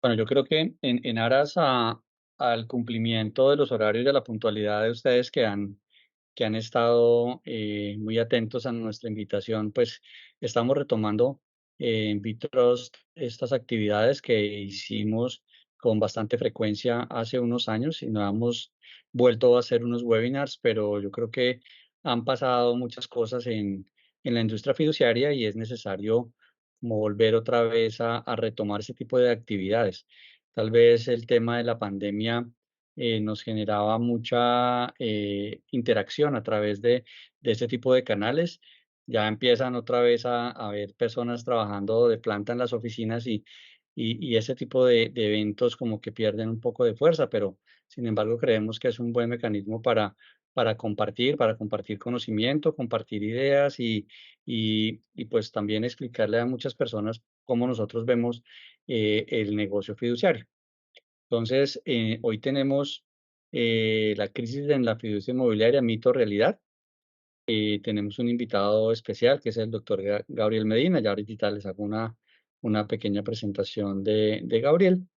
Bueno, yo creo que en aras al cumplimiento de los horarios y a la puntualidad de ustedes que han estado muy atentos a nuestra invitación, pues estamos retomando en Vitros estas actividades que hicimos con bastante frecuencia hace unos años y no hemos vuelto a hacer unos webinars, pero yo creo que han pasado muchas cosas en la industria fiduciaria y es necesario como volver otra vez a retomar ese tipo de actividades. Tal vez el tema de la pandemia nos generaba mucha interacción a través de este tipo de canales. Ya empiezan otra vez a ver personas trabajando de planta en las oficinas y ese tipo de eventos como que pierden un poco de fuerza, pero sin embargo creemos que es un buen mecanismo para compartir conocimiento, compartir ideas y pues también explicarle a muchas personas cómo nosotros vemos el negocio fiduciario. Entonces, hoy tenemos la crisis en la fiducia inmobiliaria, mito o realidad. Tenemos un invitado especial que es el doctor Gabriel Medina. Ya ahorita les hago una pequeña presentación de Gabriel.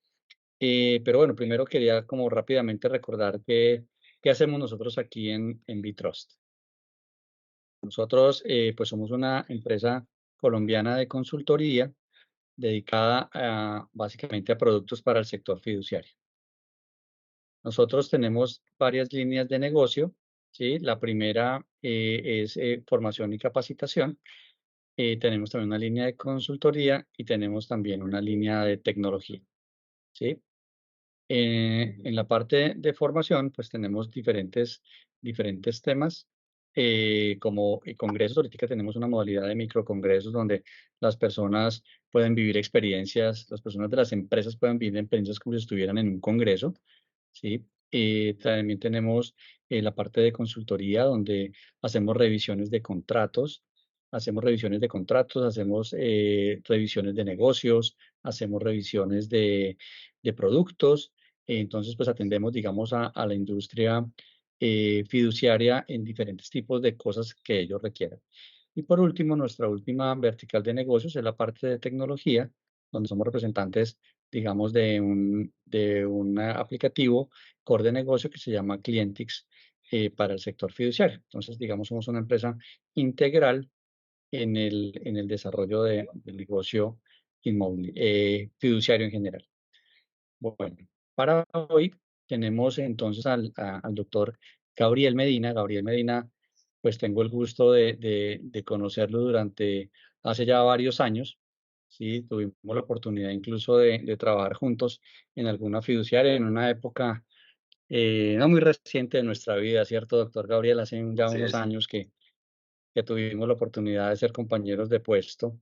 Pero bueno, primero quería como rápidamente recordar qué hacemos nosotros aquí en Bitrust. Nosotros pues somos una empresa colombiana de consultoría dedicada básicamente a productos para el sector fiduciario. Nosotros tenemos varias líneas de negocio, ¿sí? La primera es formación y capacitación. Tenemos también una línea de consultoría y tenemos también una línea de tecnología, ¿sí? En la parte de formación, pues tenemos diferentes temas, como congresos. Ahorita tenemos una modalidad de microcongresos donde las personas pueden vivir experiencias, las personas de las empresas pueden vivir experiencias como si estuvieran en un congreso, ¿sí? También tenemos la parte de consultoría donde hacemos revisiones de contratos, hacemos revisiones de negocios, hacemos revisiones de productos. Entonces, pues atendemos, digamos, a la industria fiduciaria en diferentes tipos de cosas que ellos requieran. Y por último, nuestra última vertical de negocios es la parte de tecnología, donde somos representantes, digamos, de un aplicativo core de negocio que se llama Clientix para el sector fiduciario. Entonces, digamos, somos una empresa integral en el desarrollo del negocio fiduciario en general. Bueno, para hoy tenemos entonces al doctor Gabriel Medina. Gabriel Medina, pues tengo el gusto de conocerlo durante hace ya varios años. Sí, tuvimos la oportunidad incluso de trabajar juntos en alguna fiduciaria en una época no muy reciente de nuestra vida, ¿cierto, doctor Gabriel? Hace ya Así unos es. años que tuvimos la oportunidad de ser compañeros de puesto.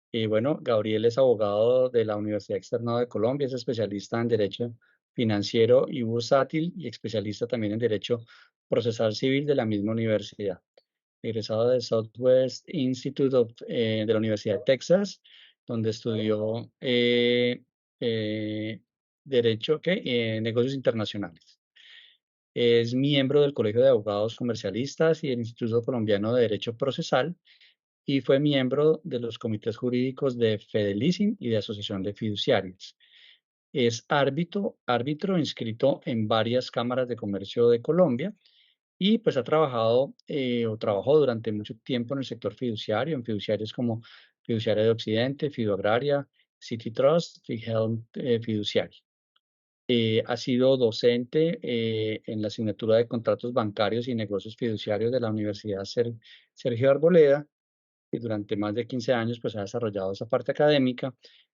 Y bueno, Gabriel es abogado de la Universidad Externado de Colombia, es especialista en Derecho Financiero y Bursátil y especialista también en Derecho Procesal Civil de la misma universidad. Egresado de Southwest Institute de la Universidad de Texas, donde estudió eh, Derecho, Negocios Internacionales. Es miembro del Colegio de Abogados Comercialistas y del Instituto Colombiano de Derecho Procesal y fue miembro de los comités jurídicos de Fedelicing y de Asociación de Fiduciarios. Es árbitro inscrito en varias cámaras de comercio de Colombia y pues ha trabajado o trabajó durante mucho tiempo en el sector fiduciario, en fiduciarios como Fiduciaria de Occidente, Fiduagraria, City Trust y Helm Fiduciario. Ha sido docente en la asignatura de contratos bancarios y negocios fiduciarios de la Universidad Sergio Arboleda y durante más de 15 años pues ha desarrollado esa parte académica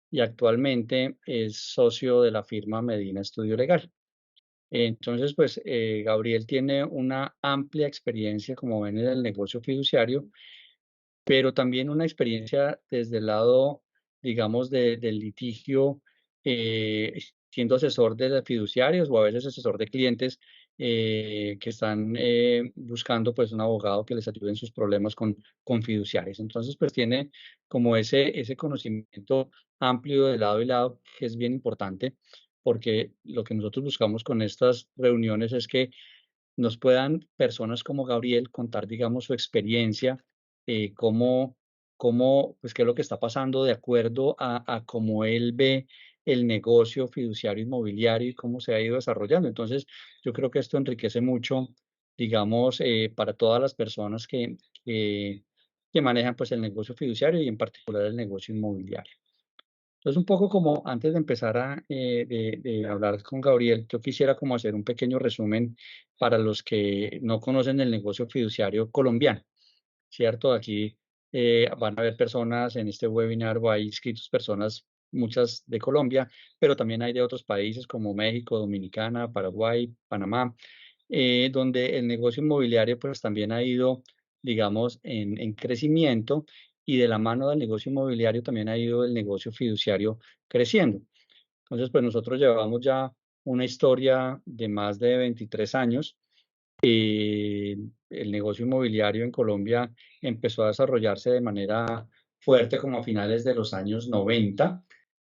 y actualmente es socio de la firma Medina Estudio Legal. Entonces, pues Gabriel tiene una amplia experiencia, como ven, en el negocio fiduciario, pero también una experiencia desde el lado, digamos, del litigio, siendo asesor de fiduciarios o a veces asesor de clientes que están buscando pues un abogado que les ayude en sus problemas con fiduciarios. Entonces, pues tiene como ese conocimiento amplio de lado y lado, que es bien importante, porque lo que nosotros buscamos con estas reuniones es que nos puedan personas como Gabriel contar, digamos, su experiencia, cómo, pues, qué es lo que está pasando de acuerdo a cómo él ve el negocio fiduciario inmobiliario y cómo se ha ido desarrollando. Entonces, yo creo que esto enriquece mucho, digamos, para todas las personas que, que manejan pues el negocio fiduciario y en particular el negocio inmobiliario. Entonces, un poco como antes de empezar de hablar con Gabriel, yo quisiera como hacer un pequeño resumen para los que no conocen el negocio fiduciario colombiano, ¿cierto? Aquí van a haber personas en este webinar o hay inscritos personas, muchas de Colombia, pero también hay de otros países como México, Dominicana, Paraguay, Panamá, donde el negocio inmobiliario pues también ha ido, digamos, en crecimiento y de la mano del negocio inmobiliario también ha ido el negocio fiduciario creciendo. Entonces, pues nosotros llevamos ya una historia de más de 23 años. El negocio inmobiliario en Colombia empezó a desarrollarse de manera fuerte como a finales de los años 90,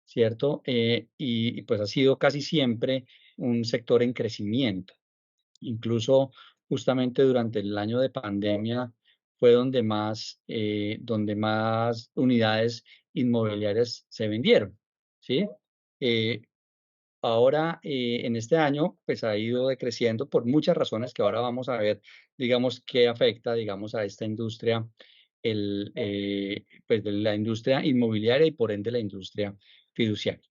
¿cierto? Y pues ha sido casi siempre un sector en crecimiento. Incluso justamente durante el año de pandemia fue donde más unidades inmobiliarias se vendieron, ¿sí? Eh, Ahora, en este año, pues ha ido decreciendo por muchas razones que ahora vamos a ver, digamos, qué afecta, digamos, a esta industria, pues de la industria inmobiliaria y por ende la industria fiduciaria.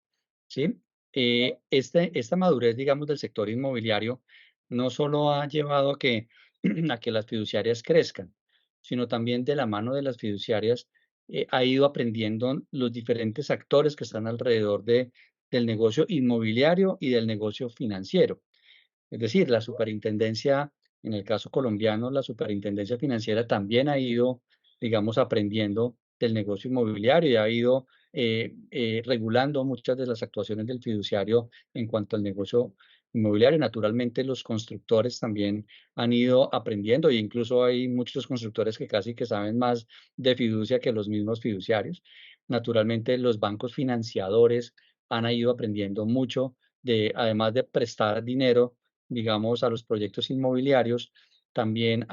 ¿Sí? Esta madurez, digamos, del sector inmobiliario no solo ha llevado a que las fiduciarias crezcan, sino también de la mano de las fiduciarias ha ido aprendiendo los diferentes actores que están alrededor del negocio inmobiliario y del negocio financiero. Es decir, la superintendencia, en el caso colombiano, la superintendencia financiera también ha ido, digamos, aprendiendo del negocio inmobiliario y ha ido regulando muchas de las actuaciones del fiduciario en cuanto al negocio inmobiliario. Naturalmente, los constructores también han ido aprendiendo e incluso hay muchos constructores que casi que saben más de fiducia que los mismos fiduciarios. Naturalmente, los bancos financiadores han ido aprendiendo mucho además de prestar dinero, digamos, a los proyectos inmobiliarios, también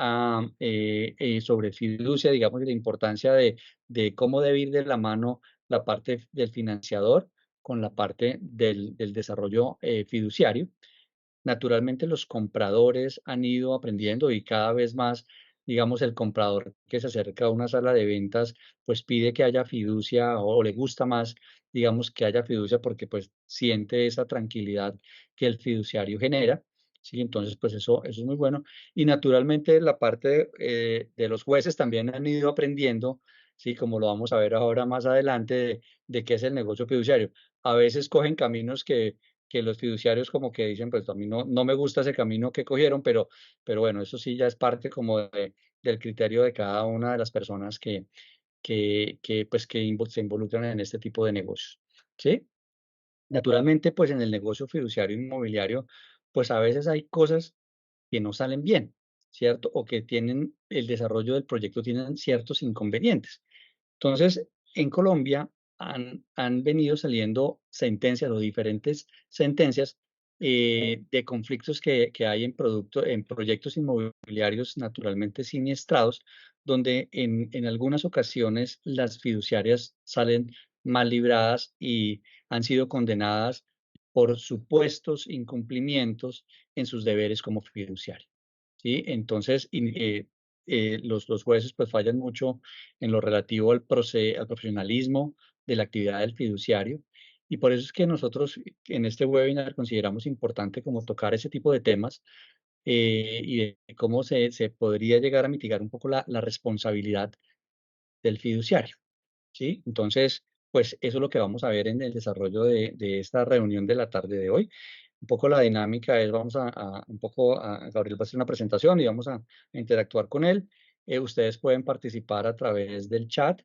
sobre fiducia, digamos, y la importancia de cómo debe ir de la mano la parte del financiador con la parte del desarrollo fiduciario. Naturalmente, los compradores han ido aprendiendo y cada vez más, digamos, el comprador que se acerca a una sala de ventas, pues pide que haya fiducia o le gusta más, digamos, que haya fiducia porque pues siente esa tranquilidad que el fiduciario genera. Sí, entonces, pues eso es muy bueno. Y naturalmente la parte de los jueces también han ido aprendiendo, sí, como lo vamos a ver ahora más adelante, de qué es el negocio fiduciario. A veces cogen caminos que los fiduciarios como que dicen, pues a mí no me gusta ese camino que cogieron, pero bueno, eso sí ya es parte como del criterio de cada una de las personas pues, se involucran en este tipo de negocios, ¿sí? Naturalmente, pues en el negocio fiduciario inmobiliario, pues a veces hay cosas que no salen bien, ¿cierto? O que tienen el desarrollo del proyecto tienen ciertos inconvenientes. Entonces, en Colombia han venido saliendo sentencias o diferentes sentencias de conflictos que hay en proyectos inmobiliarios naturalmente siniestrados, donde en algunas ocasiones las fiduciarias salen mal libradas y han sido condenadas por supuestos incumplimientos en sus deberes como fiduciario. ¿Sí? Entonces, los jueces pues fallan mucho en lo relativo al profesionalismo de la actividad del fiduciario. Y por eso es que nosotros en este webinar consideramos importante como tocar ese tipo de temas y de cómo se podría llegar a mitigar un poco la responsabilidad del fiduciario, ¿sí? Entonces, pues eso es lo que vamos a ver en el desarrollo de esta reunión de la tarde de hoy. Un poco la dinámica es, Gabriel va a hacer una presentación y vamos a interactuar con él. Ustedes pueden participar a través del chat.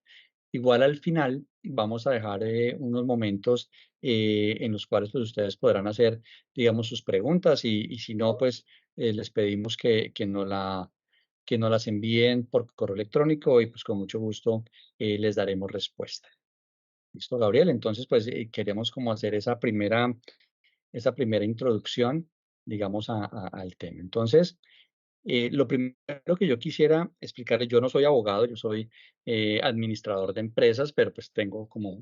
Igual al final vamos a dejar unos momentos en los cuales pues, ustedes podrán hacer, digamos, sus preguntas y si no, pues les pedimos que nos las envíen por correo electrónico y pues con mucho gusto les daremos respuesta. ¿Listo, Gabriel? Entonces, pues queremos como hacer esa primera introducción, digamos, al tema. Entonces, lo primero que yo quisiera explicarles, yo no soy abogado, yo soy administrador de empresas, pero pues tengo como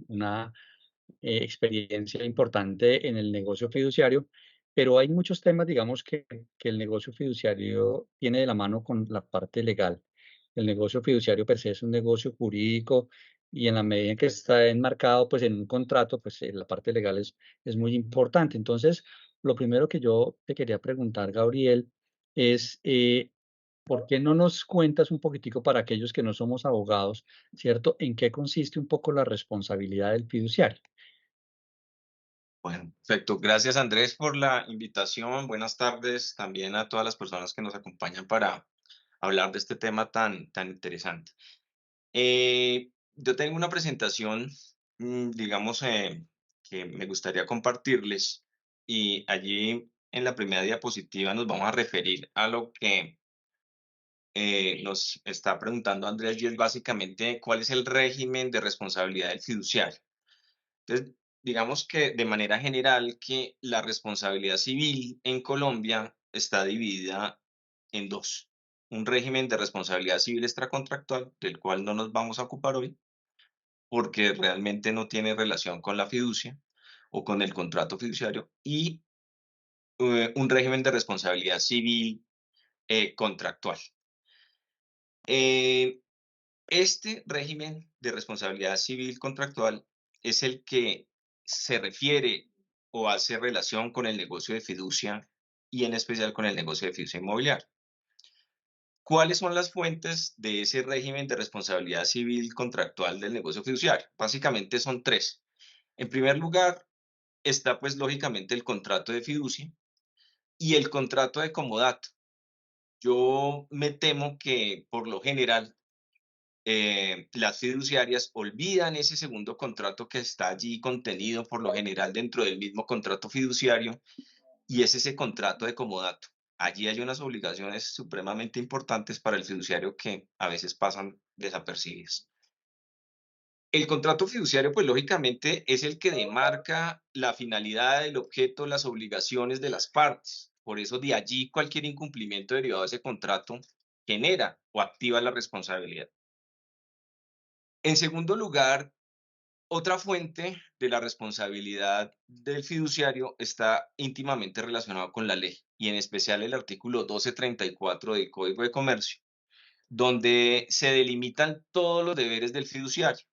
experiencia importante en el negocio fiduciario, pero hay muchos temas, digamos, que el negocio fiduciario tiene de la mano con la parte legal. El negocio fiduciario per se es un negocio jurídico y en la medida en que está enmarcado pues, en un contrato, pues la parte legal es muy importante. Entonces, lo primero que yo te quería preguntar, Gabriel, es ¿por qué no nos cuentas un poquitico para aquellos que no somos abogados, cierto? ¿En qué consiste un poco la responsabilidad del fiduciario? Bueno, perfecto. Gracias, Andrés, por la invitación. Buenas tardes también a todas las personas que nos acompañan para hablar de este tema tan interesante. Yo tengo una presentación, digamos, que me gustaría compartirles y allí en la primera diapositiva nos vamos a referir a lo que nos está preguntando Andrés y es básicamente cuál es el régimen de responsabilidad del fiduciario. Entonces, digamos que de manera general que la responsabilidad civil en Colombia está dividida en dos. Un régimen de responsabilidad civil extracontractual, del cual no nos vamos a ocupar hoy, porque realmente no tiene relación con la fiducia o con el contrato fiduciario, y un régimen de responsabilidad civil contractual. Eh, Este régimen de responsabilidad civil contractual es el que se refiere o hace relación con el negocio de fiducia y en especial con el negocio de fiducia inmobiliaria. ¿Cuáles son las fuentes de ese régimen de responsabilidad civil contractual del negocio fiduciario? Básicamente son tres. En primer lugar, está pues lógicamente el contrato de fiducia y el contrato de comodato. Yo me temo que por lo general las fiduciarias olvidan ese segundo contrato que está allí contenido por lo general dentro del mismo contrato fiduciario y es ese contrato de comodato. Allí hay unas obligaciones supremamente importantes para el fiduciario que a veces pasan desapercibidas. El contrato fiduciario, pues lógicamente es el que demarca la finalidad, el objeto, las obligaciones de las partes. Por eso de allí cualquier incumplimiento derivado de ese contrato genera o activa la responsabilidad. En segundo lugar, otra fuente de la responsabilidad del fiduciario está íntimamente relacionado con la ley y en especial el artículo 1234 del Código de Comercio, donde se delimitan todos los deberes del fiduciario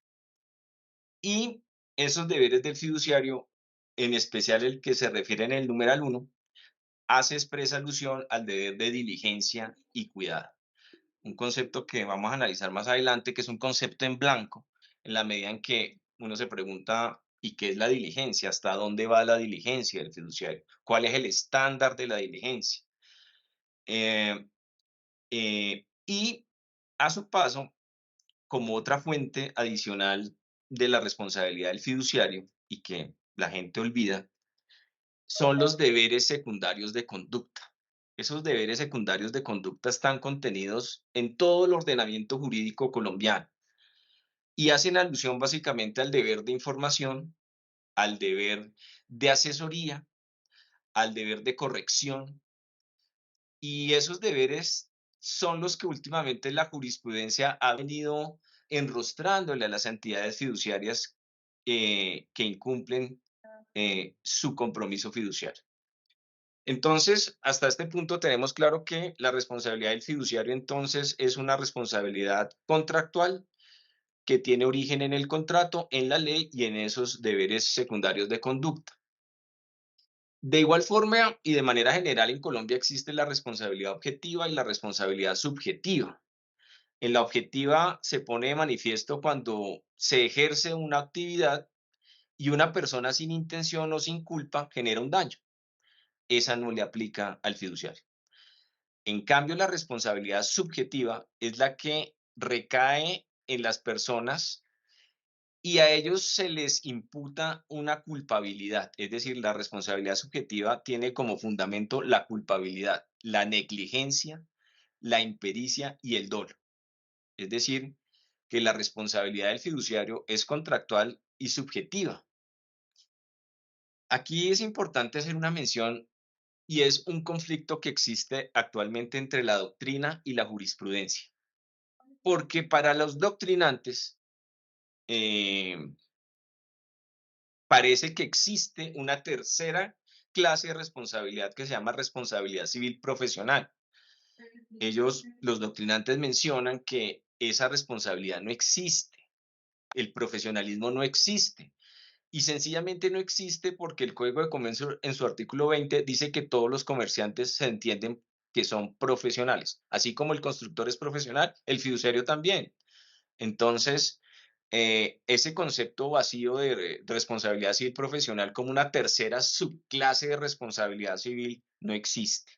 y esos deberes del fiduciario, en especial el que se refiere en el numeral uno, hace expresa alusión al deber de diligencia y cuidado. Un concepto que vamos a analizar más adelante, que es un concepto en blanco, en la medida en que uno se pregunta, ¿y qué es la diligencia? ¿Hasta dónde va la diligencia del fiduciario? ¿Cuál es el estándar de la diligencia? Eh, y a su paso, como otra fuente adicional de la responsabilidad del fiduciario y que la gente olvida, son los deberes secundarios de conducta. Esos deberes secundarios de conducta están contenidos en todo el ordenamiento jurídico colombiano y hacen alusión básicamente al deber de información, al deber de asesoría, al deber de corrección, y esos deberes son los que últimamente la jurisprudencia ha venido enrostrándole a las entidades fiduciarias que incumplen su compromiso fiduciario. Entonces, hasta este punto tenemos claro que la responsabilidad del fiduciario entonces es una responsabilidad contractual que tiene origen en el contrato, en la ley y en esos deberes secundarios de conducta. De igual forma y de manera general en Colombia existe la responsabilidad objetiva y la responsabilidad subjetiva. En la objetiva se pone de manifiesto cuando se ejerce una actividad y una persona sin intención o sin culpa genera un daño. Esa no le aplica al fiduciario. En cambio, la responsabilidad subjetiva es la que recae en las personas y a ellos se les imputa una culpabilidad, es decir, la responsabilidad subjetiva tiene como fundamento la culpabilidad, la negligencia, la impericia y el dolo. Es decir, que la responsabilidad del fiduciario es contractual y subjetiva. Aquí es importante hacer una mención y es un conflicto que existe actualmente entre la doctrina y la jurisprudencia. Porque para los doctrinantes, eh, parece que existe una tercera clase de responsabilidad que se llama responsabilidad civil profesional. Ellos, los doctrinantes, mencionan que esa responsabilidad no existe, el profesionalismo no existe. Y sencillamente no existe porque el Código de Comercio en su artículo 20 dice que todos los comerciantes se entienden que son profesionales. Así como el constructor es profesional, el fiduciario también. Entonces, ese concepto vacío de responsabilidad civil profesional como una tercera subclase de responsabilidad civil no existe.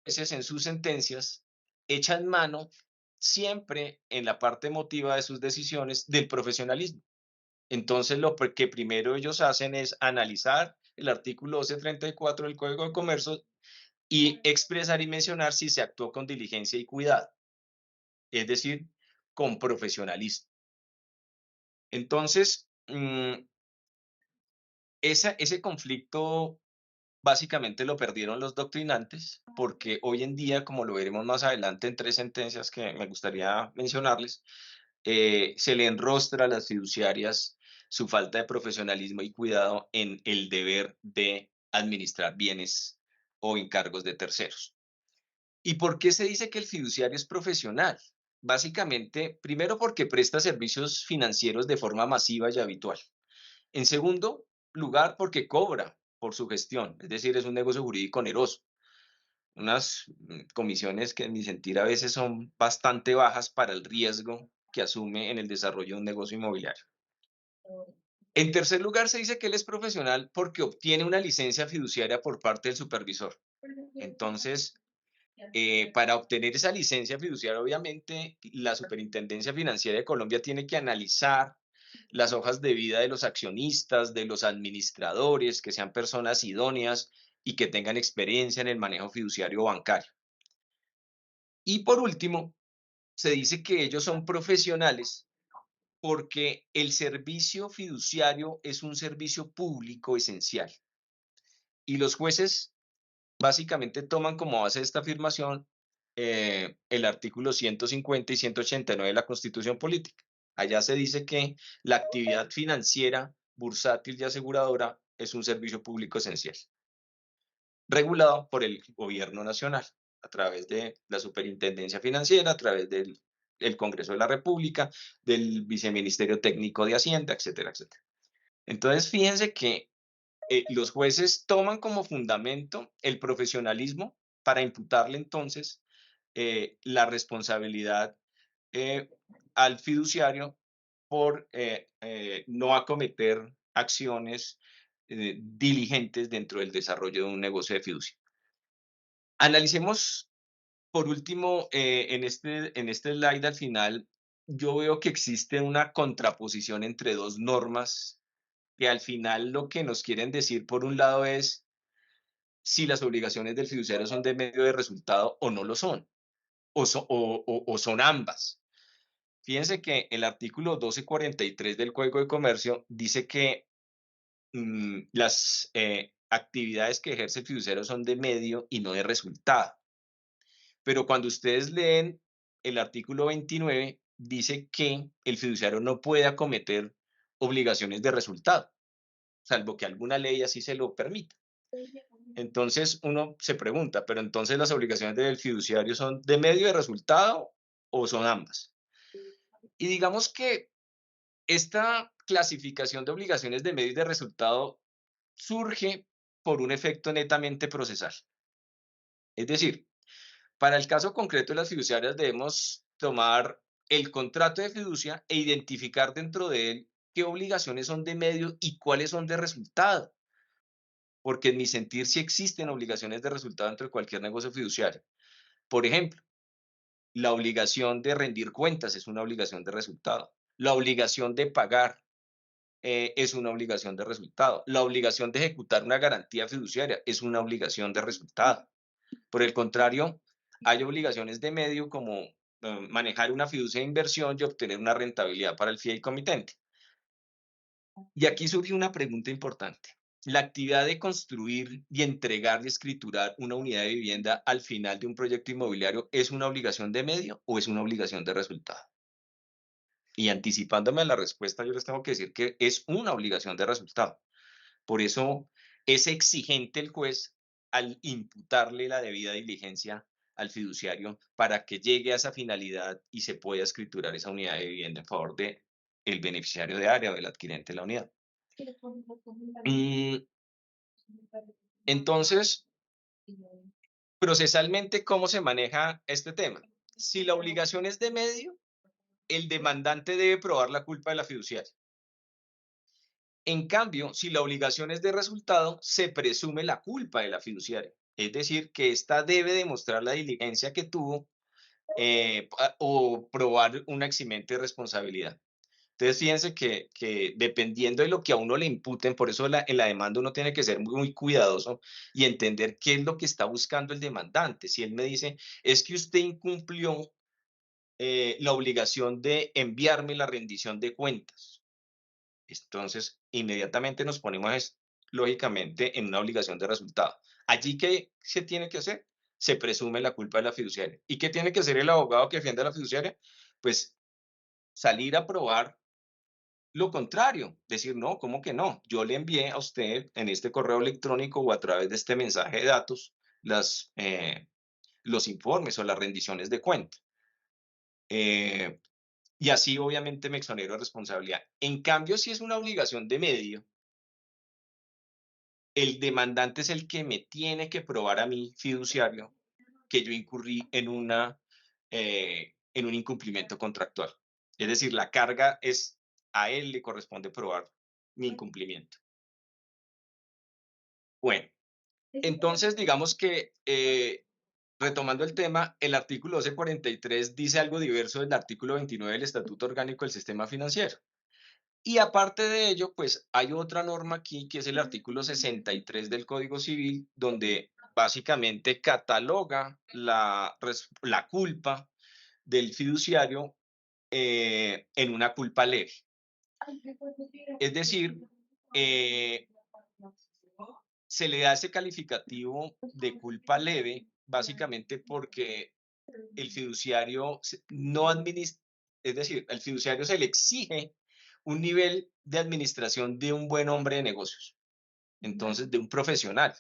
Veces en sus sentencias echan mano siempre en la parte emotiva de sus decisiones del profesionalismo. Entonces, que primero ellos hacen es analizar el artículo 1234 del Código de Comercio y expresar y mencionar si se actuó con diligencia y cuidado, es decir, con profesionalismo. Entonces, ese conflicto básicamente lo perdieron los doctrinantes, porque hoy en día, como lo veremos más adelante en 3 sentencias que me gustaría mencionarles, se le enrostra a las fiduciarias su falta de profesionalismo y cuidado en el deber de administrar bienes o encargos de terceros. ¿Y por qué se dice que el fiduciario es profesional? Básicamente, primero porque presta servicios financieros de forma masiva y habitual. En segundo lugar, porque cobra por su gestión, es decir, es un negocio jurídico oneroso. Unas comisiones que en mi sentir a veces son bastante bajas para el riesgo que asume en el desarrollo de un negocio inmobiliario. En tercer lugar, se dice que él es profesional porque obtiene una licencia fiduciaria por parte del supervisor. Entonces, para obtener esa licencia fiduciaria, obviamente, la Superintendencia Financiera de Colombia tiene que analizar las hojas de vida de los accionistas, de los administradores, que sean personas idóneas y que tengan experiencia en el manejo fiduciario bancario. Y por último, se dice que ellos son profesionales porque el servicio fiduciario es un servicio público esencial. Y los jueces básicamente toman como base de esta afirmación el artículo 150 y 189 de la Constitución Política. Allá se dice que la actividad financiera, bursátil y aseguradora es un servicio público esencial, regulado por el gobierno nacional a través de la Superintendencia Financiera, a través del Congreso de la República, del Viceministerio Técnico de Hacienda, etcétera, etcétera. Entonces, fíjense que los jueces toman como fundamento el profesionalismo para imputarle entonces la responsabilidad eh, al fiduciario por no acometer acciones diligentes dentro del desarrollo de un negocio de fiducia. Analicemos, por último, en este slide al final, yo veo que existe una contraposición entre dos normas que al final lo que nos quieren decir, por un lado, es si las obligaciones del fiduciario son de medio de resultado o no lo son, o son ambas. Fíjense que el artículo 1243 del Código de Comercio dice que las actividades que ejerce el fiduciario son de medio y no de resultado. Pero cuando ustedes leen el artículo 29, dice que el fiduciario no puede acometer obligaciones de resultado, salvo que alguna ley así se lo permita. Entonces uno se pregunta, pero entonces las obligaciones del fiduciario son de medio de resultado o son ambas. Y digamos que esta clasificación de obligaciones de medio y de resultado surge por un efecto netamente procesal. Es decir, para el caso concreto de las fiduciarias debemos tomar el contrato de fiducia e identificar dentro de él qué obligaciones son de medio y cuáles son de resultado. Porque en mi sentir sí existen obligaciones de resultado dentro de cualquier negocio fiduciario. Por ejemplo, la obligación de rendir cuentas es una obligación de resultado. La obligación de pagar es una obligación de resultado. La obligación de ejecutar una garantía fiduciaria es una obligación de resultado. Por el contrario, hay obligaciones de medio como manejar una fiducia de inversión y obtener una rentabilidad para el fideicomitente. Y aquí surge una pregunta importante. ¿La actividad de construir y entregar y escriturar una unidad de vivienda al final de un proyecto inmobiliario es una obligación de medio o es una obligación de resultado? Y anticipándome a la respuesta, yo les tengo que decir que es una obligación de resultado. Por eso es exigente el juez al imputarle la debida diligencia al fiduciario para que llegue a esa finalidad y se pueda escriturar esa unidad de vivienda en favor de el beneficiario de área o del adquirente de la unidad. Mm, entonces, procesalmente, ¿cómo se maneja este tema? Si la obligación es de medio, el demandante debe probar la culpa de la fiduciaria. En cambio, si la obligación es de resultado, se presume la culpa de la fiduciaria. Es decir, que ésta debe demostrar la diligencia que tuvo o probar una eximente de responsabilidad. Entonces, fíjense que dependiendo de lo que a uno le imputen, por eso en la demanda uno tiene que ser muy cuidadoso y entender qué es lo que está buscando el demandante. Si él me dice, es que usted incumplió la obligación de enviarme la rendición de cuentas, entonces inmediatamente nos ponemos, lógicamente, en una obligación de resultado. Allí, ¿qué se tiene que hacer? Se presume la culpa de la fiduciaria. ¿Y qué tiene que hacer el abogado que defiende a la fiduciaria? Pues salir a probar lo contrario, decir, no, ¿cómo que no? Yo le envié a usted en este correo electrónico o a través de este mensaje de datos los informes o las rendiciones de cuenta. Eh, y así obviamente me exonero de responsabilidad. En cambio, si es una obligación de medio, el demandante es el que me tiene que probar a mí, fiduciario, que yo incurrí en un incumplimiento contractual. Es decir, la carga es a él le corresponde probar mi incumplimiento. Bueno, entonces digamos que retomando el tema, el artículo 1243 dice algo diverso del artículo 29 del Estatuto Orgánico del Sistema Financiero. Y aparte de ello, pues hay otra norma aquí que es el artículo 63 del Código Civil, donde básicamente cataloga la culpa del fiduciario en una culpa leve. Es decir, eh, se le da ese calificativo de culpa leve básicamente porque el fiduciario no administra, es decir, al fiduciario se le exige un nivel de administración de un buen hombre de negocios, entonces de un profesional.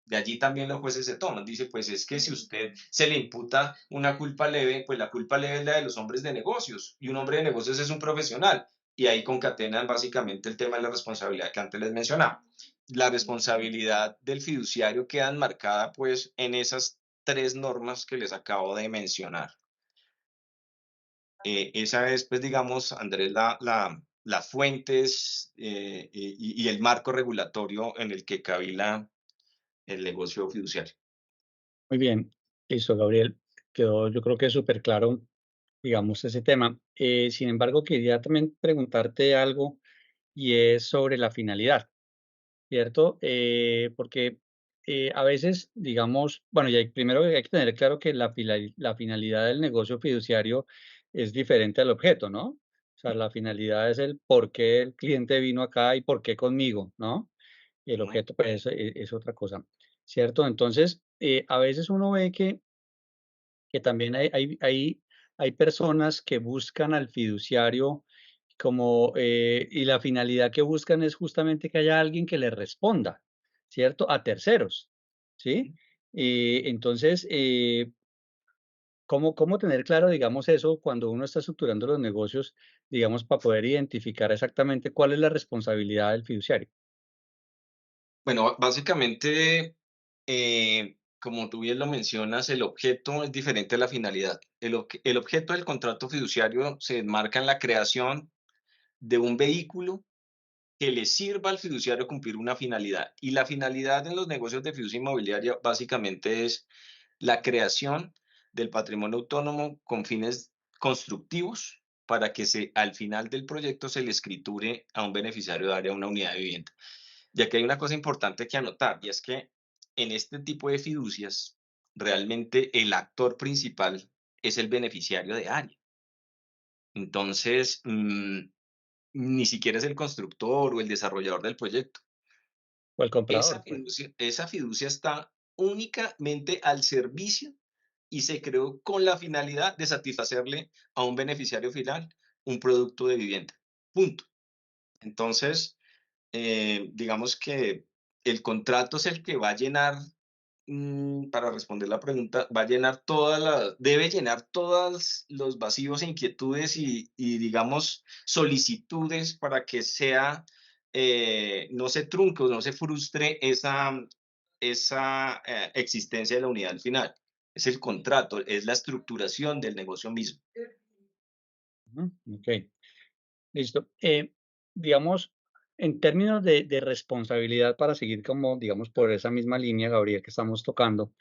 De allí también los jueces se toman. Dice, pues es que si usted se le imputa una culpa leve, pues la culpa leve es la de los hombres de negocios y un hombre de negocios es un profesional. Y ahí concatenan básicamente el tema de la responsabilidad que antes les mencionaba. La responsabilidad del fiduciario queda enmarcada pues en esas tres normas que les acabo de mencionar. Esa es, pues, digamos, Andrés, las fuentes y el marco regulatorio en el que cavila el negocio fiduciario. Muy bien, listo, Gabriel. Quedó, yo creo que súper claro, digamos, ese tema. Sin embargo, quería también preguntarte algo y es sobre la finalidad, ¿cierto? Porque a veces, digamos, bueno, primero hay que tener claro que la finalidad del negocio fiduciario es diferente al objeto, ¿no? O sea, la finalidad es el por qué el cliente vino acá y por qué conmigo, ¿no? El Ujú. objeto, pues, es otra cosa, ¿cierto? Entonces, a veces uno ve que también hay personas que buscan al fiduciario como, y la finalidad que buscan es justamente que haya alguien que les responda, ¿cierto? A terceros, ¿sí? Entonces, ¿cómo tener claro, digamos, eso cuando uno está estructurando los negocios, digamos, para poder identificar exactamente cuál es la responsabilidad del fiduciario? Bueno, básicamente, como tú bien lo mencionas, el objeto es diferente a la finalidad. El objeto del contrato fiduciario se enmarca en la creación de un vehículo que le sirva al fiduciario cumplir una finalidad. Y la finalidad en los negocios de fiducia inmobiliaria básicamente es la creación del patrimonio autónomo con fines constructivos para que al final del proyecto se le escriture a un beneficiario de área una unidad de vivienda. Ya que hay una cosa importante que anotar, y es que en este tipo de fiducias, realmente el actor principal es el beneficiario de área. Entonces, ni siquiera es el constructor o el desarrollador del proyecto. O el comprador, pues. Esa fiducia está únicamente al servicio y se creó con la finalidad de satisfacerle a un beneficiario final un producto de vivienda. Punto. Entonces, digamos que el contrato es el que va a llenar, para responder la pregunta, va a llenar debe llenar todos los vacíos e inquietudes y, digamos, solicitudes para que sea, no se trunque o no se frustre esa existencia de la unidad al final. Es el contrato, es la estructuración del negocio mismo. Ujú, okey, listo. Digamos, en términos de responsabilidad, para seguir como, digamos, por esa misma línea, Gabriel, que estamos tocando,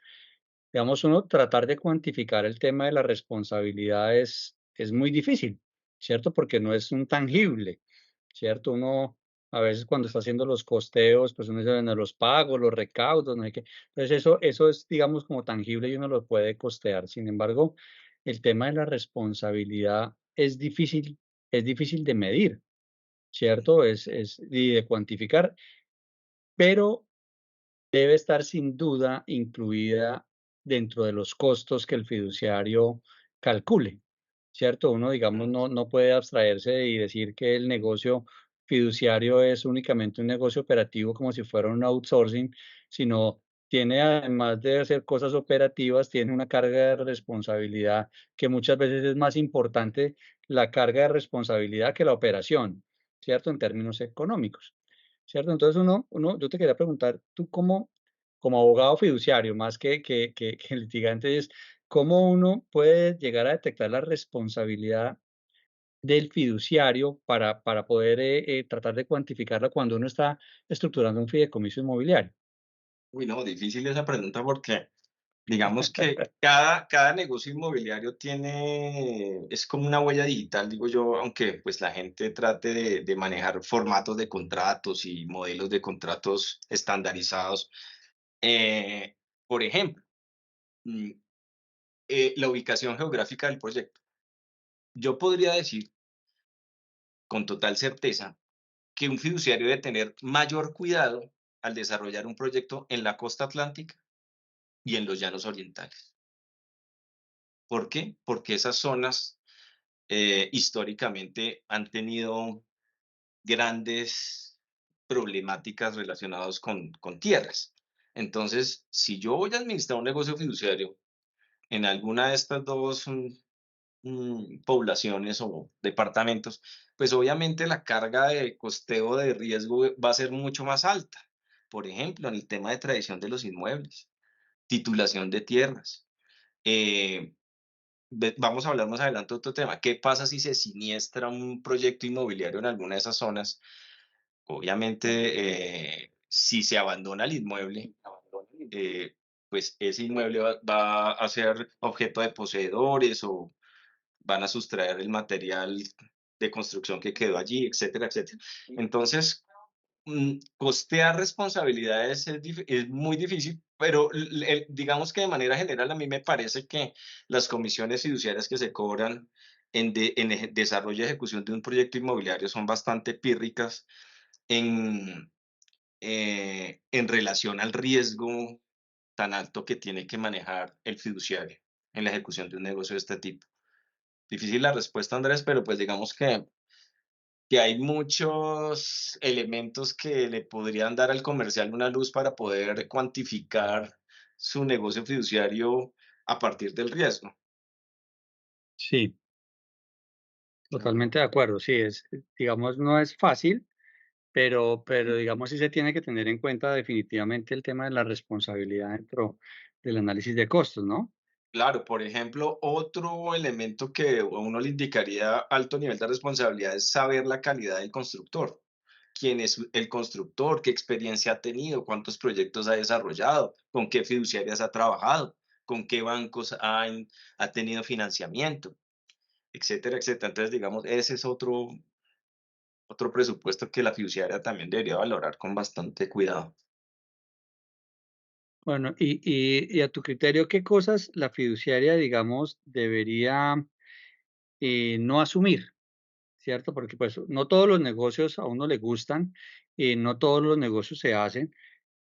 digamos, uno tratar de cuantificar el tema de la responsabilidad es muy difícil, ¿cierto? Porque no es un tangible, ¿cierto? Uno a veces cuando está haciendo los costeos, pues uno dice: "Bueno, los pagos, los recaudos, no sé qué". Entonces eso es, digamos, como tangible y uno lo puede costear. Sin embargo, el tema de la responsabilidad es difícil de medir, ¿cierto? Es y de cuantificar, pero debe estar sin duda incluida dentro de los costos que el fiduciario calcule, ¿cierto? Uno, digamos, no puede abstraerse y decir que el negocio fiduciario es únicamente un negocio operativo como si fuera un outsourcing, sino tiene, además de hacer cosas operativas, tiene una carga de responsabilidad que muchas veces es más importante la carga de responsabilidad que la operación, ¿cierto? En términos económicos. ¿Cierto? Entonces yo te quería preguntar, tú como abogado fiduciario, más que litigante, es cómo uno puede llegar a detectar la responsabilidad del fiduciario para poder tratar de cuantificarla cuando uno está estructurando un fideicomiso inmobiliario. Uy, no, difícil esa pregunta porque digamos que cada negocio inmobiliario es como una huella digital, digo yo, aunque pues la gente trate de manejar formatos de contratos y modelos de contratos estandarizados. Eh, por ejemplo, mm, la ubicación geográfica del proyecto. Yo podría decir con total certeza que un fiduciario debe tener mayor cuidado al desarrollar un proyecto en la costa atlántica y en los llanos orientales. ¿Por qué? Porque esas zonas históricamente han tenido grandes problemáticas relacionadas con tierras. Entonces, si yo voy a administrar un negocio fiduciario en alguna de estas dos poblaciones o departamentos, pues obviamente la carga de costeo de riesgo va a ser mucho más alta. Por ejemplo, en el tema de tradición de los inmuebles, titulación de tierras. eh, Vamos a hablar más adelante de otro tema. ¿Qué pasa si se siniestra un proyecto inmobiliario en alguna de esas zonas? Obviamente, si se abandona el inmueble, eh, pues ese inmueble va a ser objeto de poseedores o van a sustraer el material de construcción que quedó allí, etcétera, etcétera. Entonces, costear responsabilidades es muy difícil, pero digamos que de manera general a mí me parece que las comisiones fiduciarias que se cobran en desarrollo y ejecución de un proyecto inmobiliario son bastante pírricas en, en relación al riesgo tan alto que tiene que manejar el fiduciario en la ejecución de un negocio de este tipo. Difícil la respuesta, Andrés, pero pues digamos que hay muchos elementos que le podrían dar al comercial una luz para poder cuantificar su negocio fiduciario a partir del riesgo. Sí, Claro. totalmente de acuerdo. Sí, digamos, no es fácil, pero digamos sí se tiene que tener en cuenta definitivamente el tema de la responsabilidad dentro del análisis de costos, ¿no? Claro, por ejemplo, otro elemento que a uno le indicaría alto nivel de responsabilidad es saber la calidad del constructor. ¿Quién es el constructor? ¿Qué experiencia ha tenido? ¿Cuántos proyectos ha desarrollado? ¿Con qué fiduciarias ha trabajado? ¿Con qué bancos ha tenido financiamiento? Etcétera, etcétera. Entonces, digamos, ese es otro presupuesto que la fiduciaria también debería valorar con bastante cuidado. Bueno, y a tu criterio, ¿qué cosas la fiduciaria, digamos, debería no asumir? ¿Cierto? Porque pues no todos los negocios a uno le gustan y no todos los negocios se hacen,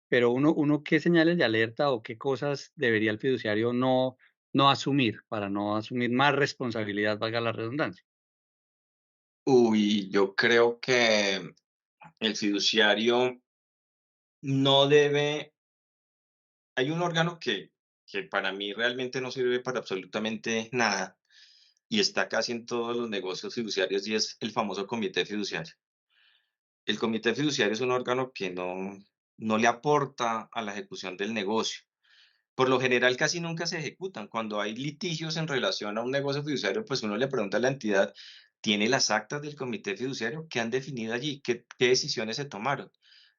pero uno qué señales de alerta o qué cosas debería el fiduciario no asumir para no asumir más responsabilidad, valga la redundancia. Uy, yo creo que el fiduciario no debe. Hay un órgano que para mí realmente no sirve para absolutamente nada y está casi en todos los negocios fiduciarios y es el famoso comité fiduciario. El comité fiduciario es un órgano que no le aporta a la ejecución del negocio. Por lo general, casi nunca se ejecutan. Cuando hay litigios en relación a un negocio fiduciario, pues uno le pregunta a la entidad, ¿tiene las actas del comité fiduciario? ¿Qué han definido allí? ¿Qué decisiones se tomaron?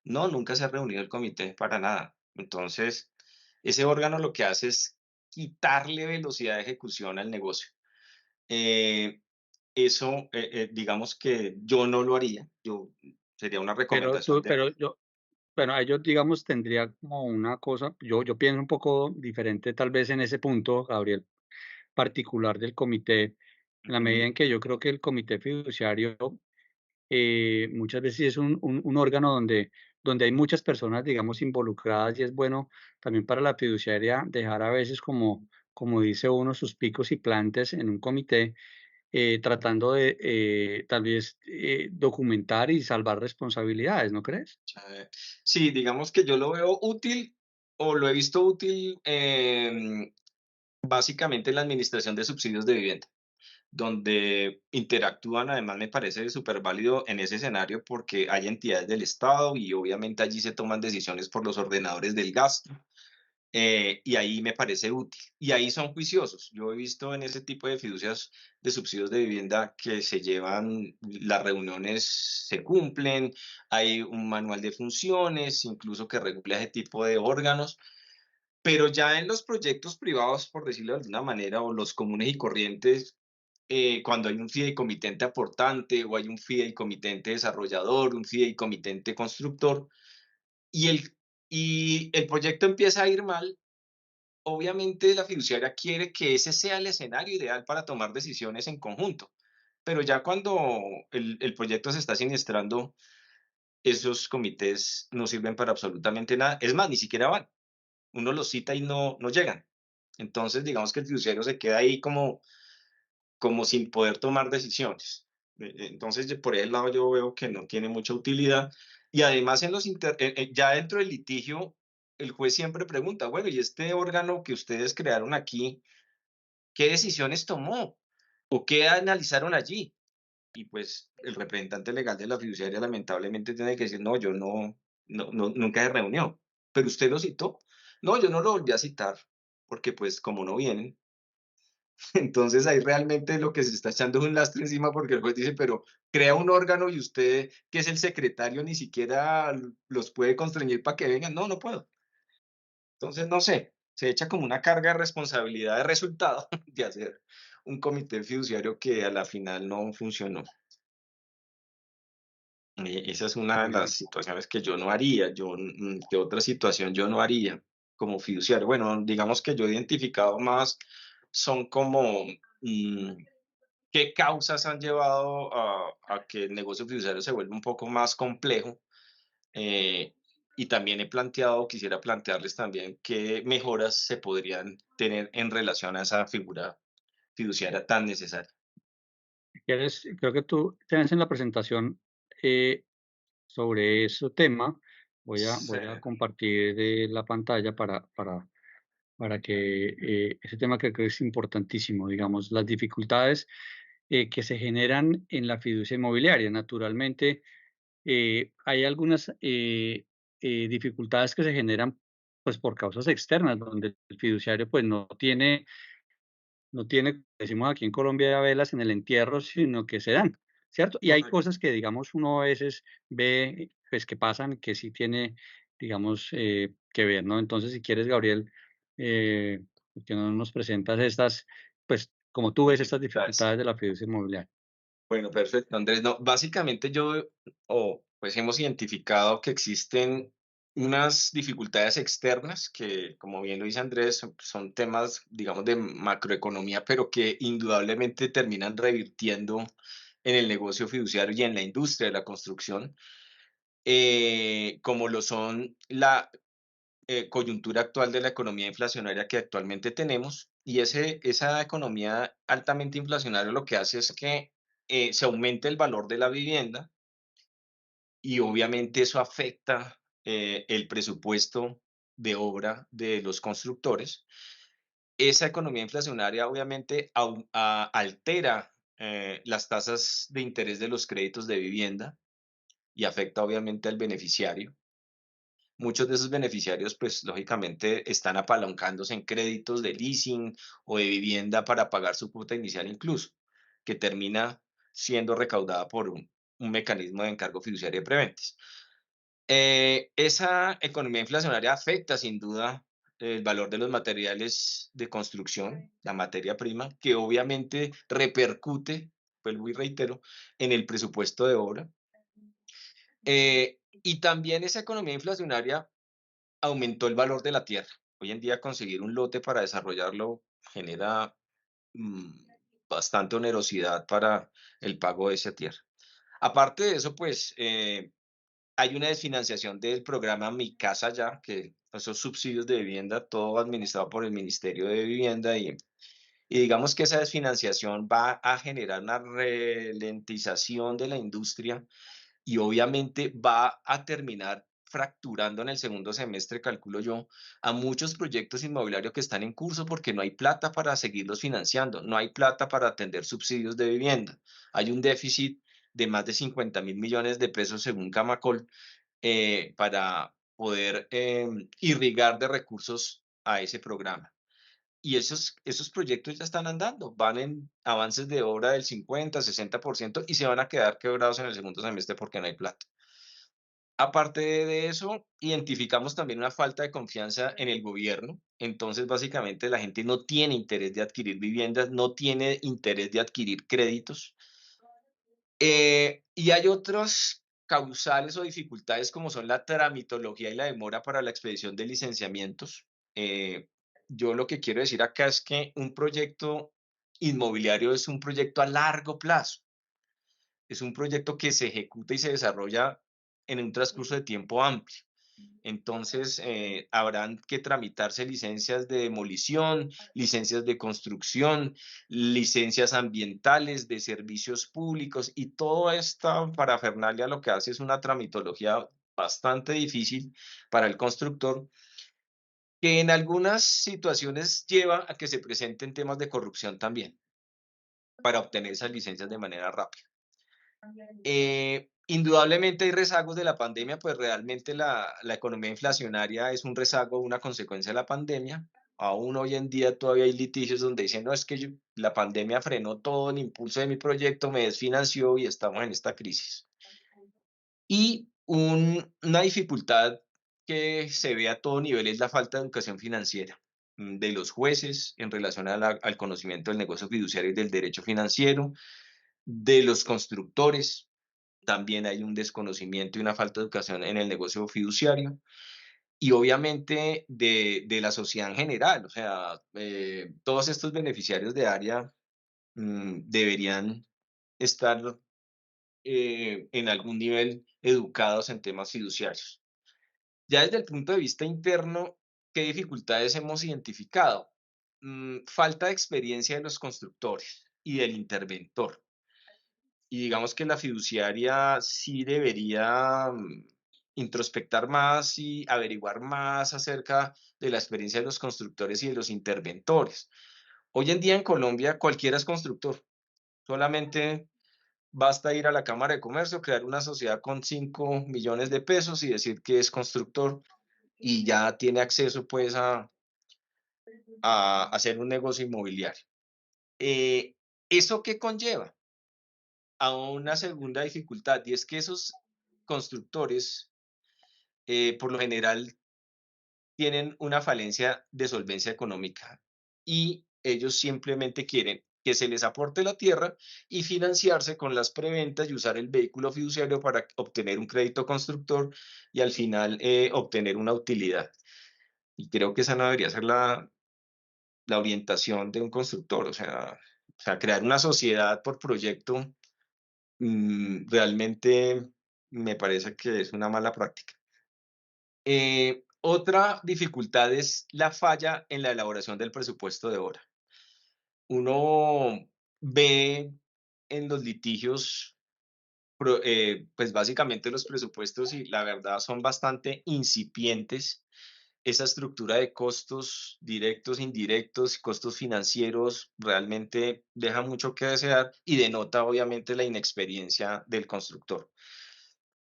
No, nunca se ha reunido el comité para nada. Entonces, ese órgano lo que hace es quitarle velocidad de ejecución al negocio. Eh, digamos que yo no lo haría. Sería una recomendación de. Pero yo, bueno, a ellos, digamos, tendría como una cosa, yo pienso un poco diferente tal vez en ese punto, Gabriel, particular del comité, en la medida Ujú, en que yo creo que el comité fiduciario muchas veces es un órgano donde hay muchas personas, digamos, involucradas y es bueno también para la fiduciaria dejar a veces como dice uno, sus picos y plantes en un comité, tratando de tal vez documentar y salvar responsabilidades, ¿no crees? sí, digamos que yo lo veo útil o lo he visto útil, básicamente en la administración de subsidios de vivienda, donde interactúan, además me parece súper válido en ese escenario porque hay entidades del Estado y obviamente allí se toman decisiones por los ordenadores del gasto. Y ahí me parece útil. Y ahí son juiciosos. Yo he visto en ese tipo de fiducias de subsidios de vivienda que se llevan, las reuniones se cumplen, hay un manual de funciones, incluso que regula ese tipo de órganos. Pero ya en los proyectos privados, por decirlo de alguna manera, o los comunes y corrientes, cuando hay un fideicomitente aportante o hay un fideicomitente desarrollador, un fideicomitente constructor, y el proyecto empieza a ir mal. Obviamente la fiduciaria quiere que ese sea el escenario ideal para tomar decisiones en conjunto, pero ya cuando el proyecto se está siniestrando, esos comités no sirven para absolutamente nada. Es más, ni siquiera van. Uno los cita y no llegan. Entonces, digamos que el fiduciario se queda ahí como sin poder tomar decisiones. Entonces, por ese lado yo veo que no tiene mucha utilidad. Y además, ya dentro del litigio, el juez siempre pregunta, bueno, ¿y este órgano que ustedes crearon aquí, qué decisiones tomó o qué analizaron allí? Y pues el representante legal de la fiduciaria lamentablemente tiene que decir, no, yo nunca se reunió, pero usted lo citó. No, yo no lo volví a citar, porque pues como no vienen, entonces ahí realmente lo que se está echando es un lastre encima porque el juez dice, pero crea un órgano y usted, que es el secretario, ni siquiera los puede constreñir para que vengan. No, no puedo. Entonces, no sé, se echa como una carga de responsabilidad de resultado de hacer un comité fiduciario que a la final no funcionó. Esa es una de las situaciones que yo no haría. ¿Qué otra situación yo no haría como fiduciario? Bueno, digamos que yo he identificado más, son como, mm, qué causas han llevado a que el negocio fiduciario se vuelva un poco más complejo. eh, y también quisiera plantearles también qué mejoras se podrían tener en relación a esa figura fiduciaria tan necesaria. Creo que tú tienes en la presentación eh, sobre ese tema. Sí, Voy a compartir la pantalla para que ese tema que creo que es importantísimo, digamos, las dificultades que se generan en la fiducia inmobiliaria. Naturalmente, hay algunas dificultades que se generan pues por causas externas, donde el fiduciario pues no tiene, decimos aquí en Colombia, velas en el entierro, sino que se dan, ¿cierto? Y hay correcto. cosas que, digamos, uno a veces ve, pues, que pasan, que sí tiene, digamos, que ver, ¿no? Entonces, si quieres, Gabriel, eh, que no nos presentas estas, pues, como tú ves estas Dificultades. dificultades de la fiducia inmobiliaria. Bueno, perfecto, Andrés. No, básicamente pues hemos identificado que existen unas dificultades externas que, como bien lo dice Andrés, son temas, digamos, de macroeconomía, pero que indudablemente terminan revirtiendo en el negocio fiduciario y en la industria de la construcción, como lo son la coyuntura actual de la economía inflacionaria que actualmente tenemos. Y esa economía altamente inflacionaria lo que hace es que se aumenta el valor de la vivienda y obviamente eso afecta el presupuesto de obra de los constructores. Esa economía inflacionaria obviamente altera las tasas de interés de los créditos de vivienda y afecta obviamente al beneficiario. Muchos de esos beneficiarios, pues lógicamente están apalancándose en créditos de leasing o de vivienda para pagar su cuota inicial incluso, que termina siendo recaudada por un mecanismo de encargo fiduciario de preventas. Esa economía inflacionaria afecta sin duda el valor de los materiales de construcción, la materia prima, que obviamente repercute, vuelvo y reitero, en el presupuesto de obra. Y también esa economía inflacionaria aumentó el valor de la tierra. Hoy en día conseguir un lote para desarrollarlo genera mm, bastante onerosidad para el pago de esa tierra. Aparte de eso, pues hay una desfinanciación del programa Mi Casa Ya, que esos subsidios de vivienda, todo administrado por el Ministerio de Vivienda y digamos que esa desfinanciación va a generar una ralentización de la industria y obviamente va a terminar fracturando en el segundo semestre, calculo yo, a muchos proyectos inmobiliarios que están en curso porque no hay plata para seguirlos financiando, no hay plata para atender subsidios de vivienda. Hay un déficit de más de 50.000 millones de pesos según Camacol para poder irrigar de recursos a ese programa. Y esos proyectos ya están andando, van en avances de obra del 50, 60% y se van a quedar quebrados en el segundo semestre porque no hay plata. Aparte de eso, identificamos también una falta de confianza en el gobierno. Entonces, básicamente, la gente no tiene interés de adquirir viviendas, no tiene interés de adquirir créditos. Y hay otros causales o dificultades como son la tramitología y la demora para la expedición de licenciamientos. Eh, yo lo que quiero decir acá es que un proyecto inmobiliario es un proyecto a largo plazo, es un proyecto que se ejecuta y se desarrolla en un transcurso de tiempo amplio. Entonces, habrán que tramitarse licencias de demolición, licencias de construcción, licencias ambientales, de servicios públicos y toda esta parafernalia lo que hace es una tramitología bastante difícil para el constructor, que en algunas situaciones lleva a que se presenten temas de corrupción también para obtener esas licencias de manera rápida. Indudablemente hay rezagos de la pandemia, pues realmente la economía inflacionaria es un rezago, una consecuencia de la pandemia. Aún hoy en día todavía hay litigios donde dicen, no, es que la pandemia frenó todo el impulso de mi proyecto, me desfinanció y estamos en esta crisis. Y una dificultad que se ve a todo nivel es la falta de educación financiera de los jueces en relación al conocimiento del negocio fiduciario y del derecho financiero, de los constructores, también hay un desconocimiento y una falta de educación en el negocio fiduciario y obviamente de la sociedad en general. O sea, todos estos beneficiarios de área deberían estar en algún nivel educados en temas fiduciarios. Ya desde el punto de vista interno, ¿qué dificultades hemos identificado? Falta de experiencia de los constructores y del interventor. Y digamos que la fiduciaria sí debería introspectar más y averiguar más acerca de la experiencia de los constructores y de los interventores. Hoy en día en Colombia cualquiera es constructor, solamente basta ir a la Cámara de Comercio, crear una sociedad con 5 millones de pesos y decir que es constructor y ya tiene acceso pues a hacer un negocio inmobiliario. ¿Eso qué conlleva? A una segunda dificultad y es que esos constructores por lo general tienen una falencia de solvencia económica y ellos simplemente quieren que se les aporte la tierra y financiarse con las preventas y usar el vehículo fiduciario para obtener un crédito constructor y al final obtener una utilidad. Y creo que esa no debería ser la orientación de un constructor, o sea, crear una sociedad por proyecto realmente me parece que es una mala práctica. Otra dificultad es la falla en la elaboración del presupuesto de obra. Uno ve en los litigios, pues básicamente los presupuestos, y la verdad son bastante incipientes. Esa estructura de costos directos, indirectos, costos financieros, realmente deja mucho que desear y denota obviamente la inexperiencia del constructor.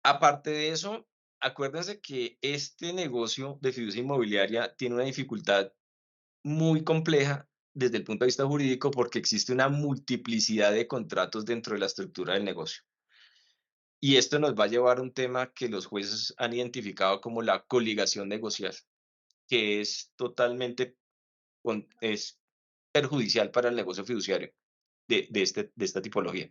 Aparte de eso, acuérdense que este negocio de fiducia inmobiliaria tiene una dificultad muy compleja desde el punto de vista jurídico, porque existe una multiplicidad de contratos dentro de la estructura del negocio. Y esto nos va a llevar a un tema que los jueces han identificado como la coligación negocial, que es totalmente es perjudicial para el negocio fiduciario de esta tipología.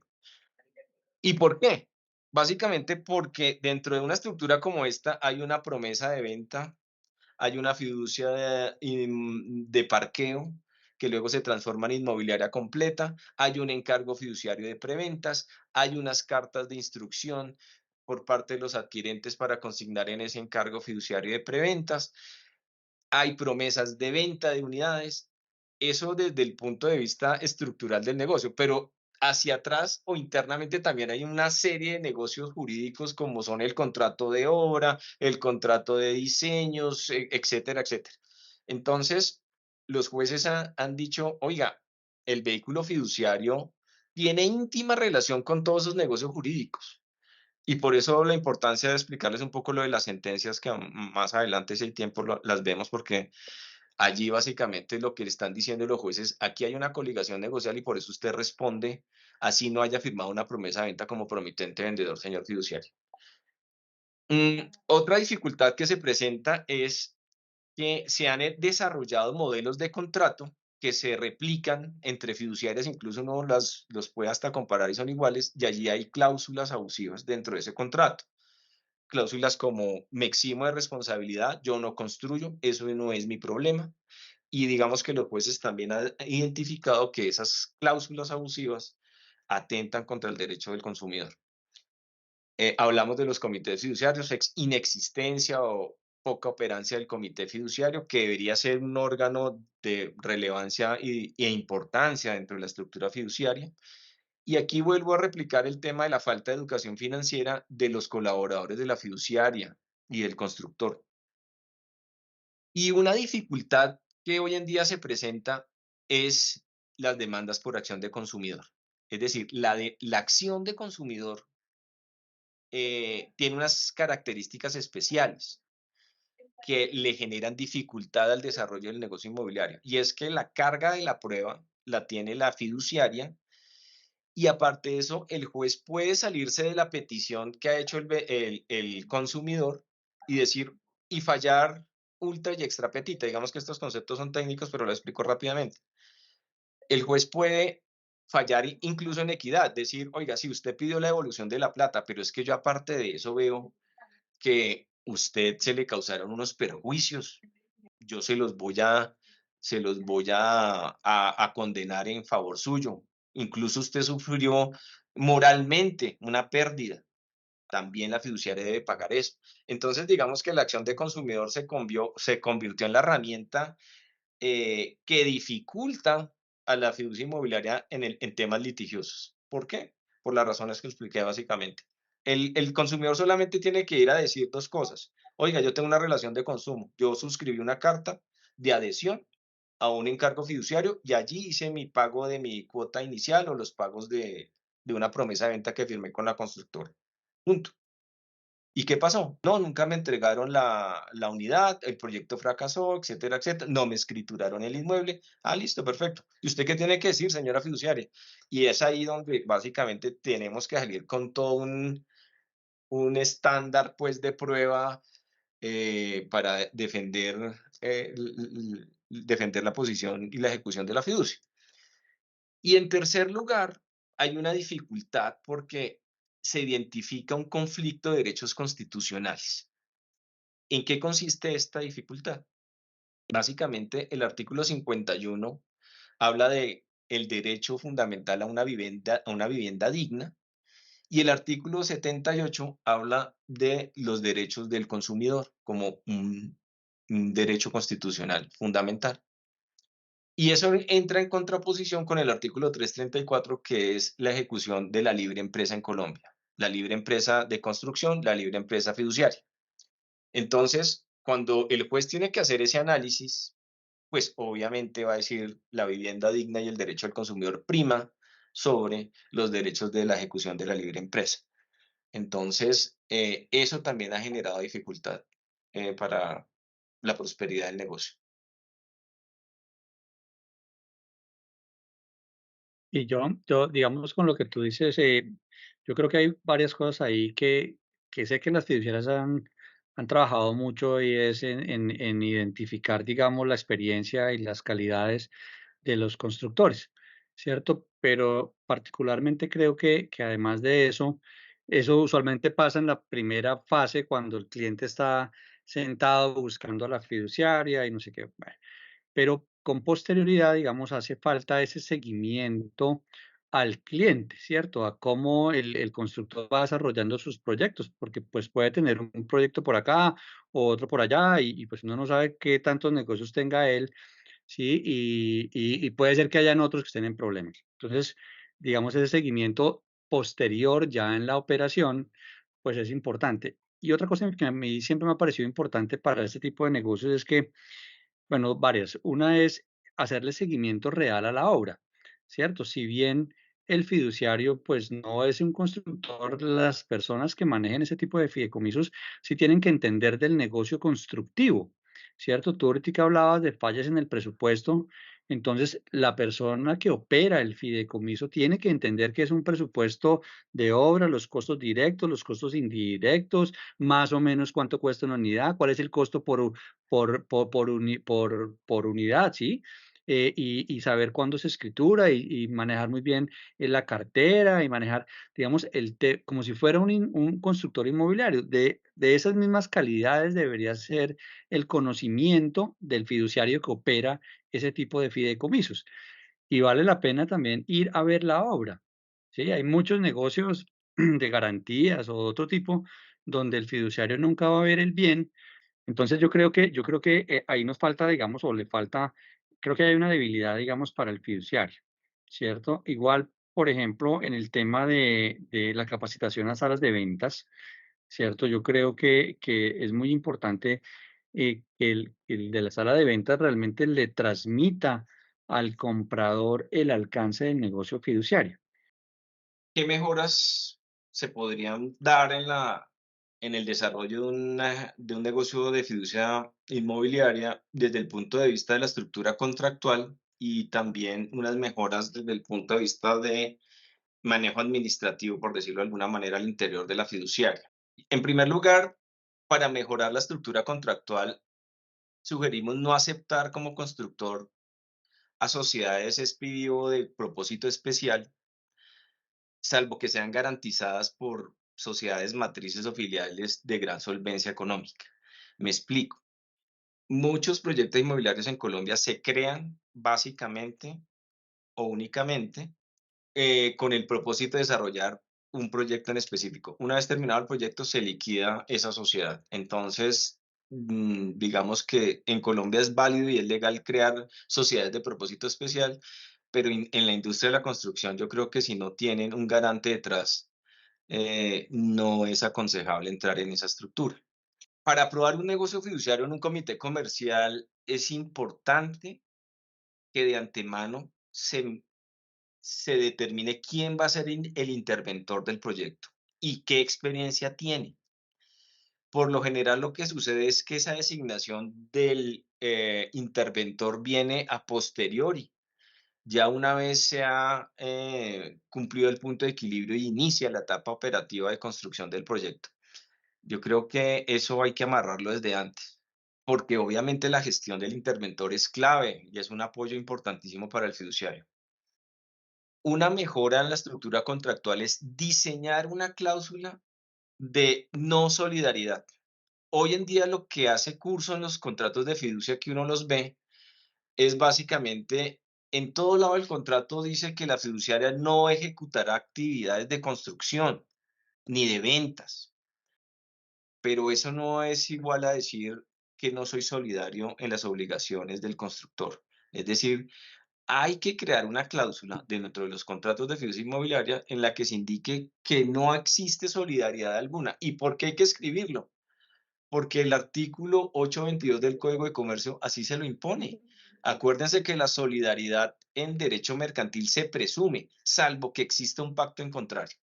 ¿Y por qué? Básicamente porque dentro de una estructura como esta hay una promesa de venta, hay una fiducia de parqueo, que luego se transforma en inmobiliaria completa, hay un encargo fiduciario de preventas, hay unas cartas de instrucción por parte de los adquirentes para consignar en ese encargo fiduciario de preventas, hay promesas de venta de unidades, eso desde el punto de vista estructural del negocio, pero hacia atrás o internamente también hay una serie de negocios jurídicos como son el contrato de obra, el contrato de diseños, etcétera, etcétera. Entonces, los jueces han dicho, oiga, el vehículo fiduciario tiene íntima relación con todos esos negocios jurídicos. Y por eso la importancia de explicarles un poco lo de las sentencias, que más adelante, si hay tiempo, las vemos, porque allí básicamente lo que le están diciendo los jueces, aquí hay una coligación negocial y por eso usted responde, así no haya firmado una promesa de venta como promitente vendedor, señor fiduciario. Otra dificultad que se presenta es que se han desarrollado modelos de contrato que se replican entre fiduciarias, incluso uno los puede hasta comparar y son iguales, y allí hay cláusulas abusivas dentro de ese contrato. Cláusulas como me eximo de responsabilidad, yo no construyo, eso no es mi problema. Y digamos que los jueces también han identificado que esas cláusulas abusivas atentan contra el derecho del consumidor. Hablamos de los comités fiduciarios, inexistencia o poca operancia del comité fiduciario, que debería ser un órgano de relevancia e importancia dentro de la estructura fiduciaria. Y aquí vuelvo a replicar el tema de la falta de educación financiera de los colaboradores de la fiduciaria y del constructor. Y una dificultad que hoy en día se presenta es las demandas por acción de consumidor. Es decir, la acción de consumidor tiene unas características especiales que le generan dificultad al desarrollo del negocio inmobiliario. Y es que la carga de la prueba la tiene la fiduciaria, y aparte de eso, el juez puede salirse de la petición que ha hecho el consumidor y decir, y fallar ultra y extra petita. Digamos que estos conceptos son técnicos, pero lo explico rápidamente. El juez puede fallar incluso en equidad, decir, oiga, si usted pidió la devolución de la plata, pero es que yo aparte de eso veo que usted se le causaron unos perjuicios, yo se los voy a condenar en favor suyo. Incluso usted sufrió moralmente una pérdida, también la fiduciaria debe pagar eso. Entonces, digamos que la acción de consumidor se convirtió en la herramienta que dificulta a la fiducia inmobiliaria en temas litigiosos. ¿Por qué? Por las razones que expliqué básicamente. El consumidor solamente tiene que ir a decir dos cosas. Oiga, yo tengo una relación de consumo. Yo suscribí una carta de adhesión a un encargo fiduciario y allí hice mi pago de mi cuota inicial o los pagos de una promesa de venta que firmé con la constructora. Punto. ¿Y qué pasó? No, nunca me entregaron la unidad, el proyecto fracasó, etcétera, etcétera. No me escrituraron el inmueble. Ah, listo, perfecto. ¿Y usted qué tiene que decir, señora fiduciaria? Y es ahí donde básicamente tenemos que salir con todo un estándar, pues, de prueba para defender la posición y la ejecución de la fiducia. Y en tercer lugar, hay una dificultad porque se identifica un conflicto de derechos constitucionales. ¿En qué consiste esta dificultad? Básicamente, el artículo 51 habla de el derecho fundamental a una vivienda digna, y el artículo 78 habla de los derechos del consumidor como un derecho constitucional fundamental. Y eso entra en contraposición con el artículo 334, que es la ejecución de la libre empresa en Colombia, la libre empresa de construcción, la libre empresa fiduciaria. Entonces, cuando el juez tiene que hacer ese análisis, pues obviamente va a decir la vivienda digna y el derecho al consumidor prima sobre los derechos de la ejecución de la libre empresa. Entonces, eso también ha generado dificultad para la prosperidad del negocio. Y yo, digamos, con lo que tú dices, yo creo que hay varias cosas ahí que sé que las fiduciarias han trabajado mucho y es en identificar, digamos, la experiencia y las calidades de los constructores, ¿cierto? Pero particularmente creo que además de eso, eso usualmente pasa en la primera fase cuando el cliente está sentado buscando a la fiduciaria y no sé qué. Bueno, pero con posterioridad, digamos, hace falta ese seguimiento al cliente, ¿cierto? A cómo el constructor va desarrollando sus proyectos, porque pues puede tener un proyecto por acá o otro por allá y pues uno no sabe qué tantos negocios tenga él, ¿sí? Y puede ser que hayan otros que estén en problemas. Entonces, digamos, ese seguimiento posterior ya en la operación, pues es importante. Y otra cosa que a mí siempre me ha parecido importante para este tipo de negocios es que bueno, varias. Una es hacerle seguimiento real a la obra, ¿cierto? Si bien el fiduciario, pues no es un constructor, las personas que manejen ese tipo de fideicomisos sí tienen que entender del negocio constructivo, ¿cierto? Tú ahorita hablabas de fallas en el presupuesto, entonces la persona que opera el fideicomiso tiene que entender que es un presupuesto de obra, los costos directos, los costos indirectos, más o menos cuánto cuesta una unidad, cuál es el costo por unidad, ¿sí? Y saber cuándo se escritura y manejar muy bien la cartera y manejar, digamos, como si fuera un constructor inmobiliario. De esas mismas calidades debería ser el conocimiento del fiduciario que opera ese tipo de fideicomisos. Y vale la pena también ir a ver la obra. ¿Sí? Hay muchos negocios de garantías o otro tipo donde el fiduciario nunca va a ver el bien, entonces yo creo que, ahí nos falta, digamos, o le falta, creo que hay una debilidad, digamos, para el fiduciario, ¿cierto? Igual, por ejemplo, en el tema de la capacitación a salas de ventas, ¿cierto? Yo creo que es muy importante, que el de la sala de ventas realmente le transmita al comprador el alcance del negocio fiduciario. ¿Qué mejoras se podrían dar en el desarrollo de un negocio de fiducia inmobiliaria desde el punto de vista de la estructura contractual y también unas mejoras desde el punto de vista de manejo administrativo, por decirlo de alguna manera, al interior de la fiduciaria? En primer lugar, para mejorar la estructura contractual, sugerimos no aceptar como constructor a sociedades SPV de propósito especial, salvo que sean garantizadas por sociedades matrices o filiales de gran solvencia económica. Me explico. Muchos proyectos inmobiliarios en Colombia se crean básicamente o únicamente con el propósito de desarrollar un proyecto en específico. Una vez terminado el proyecto, se liquida esa sociedad. Entonces, digamos que en Colombia es válido y es legal crear sociedades de propósito especial, pero en la industria de la construcción yo creo que si no tienen un garante detrás, no es aconsejable entrar en esa estructura. Para aprobar un negocio fiduciario en un comité comercial es importante que de antemano se determine quién va a ser el interventor del proyecto y qué experiencia tiene. Por lo general, lo que sucede es que esa designación del interventor viene a posteriori, ya una vez se ha cumplido el punto de equilibrio y inicia la etapa operativa de construcción del proyecto. Yo creo que eso hay que amarrarlo desde antes, porque obviamente la gestión del interventor es clave y es un apoyo importantísimo para el fiduciario. Una mejora en la estructura contractual es diseñar una cláusula de no solidaridad. Hoy en día lo que hace curso en los contratos de fiducia que uno los ve es básicamente en todo lado del contrato dice que la fiduciaria no ejecutará actividades de construcción ni de ventas, pero eso no es igual a decir que no soy solidario en las obligaciones del constructor. Es decir, hay que crear una cláusula dentro de los contratos de fiducia inmobiliaria en la que se indique que no existe solidaridad alguna. ¿Y por qué hay que escribirlo? Porque el artículo 822 del Código de Comercio así se lo impone. Acuérdense que la solidaridad en derecho mercantil se presume, salvo que exista un pacto en contrario.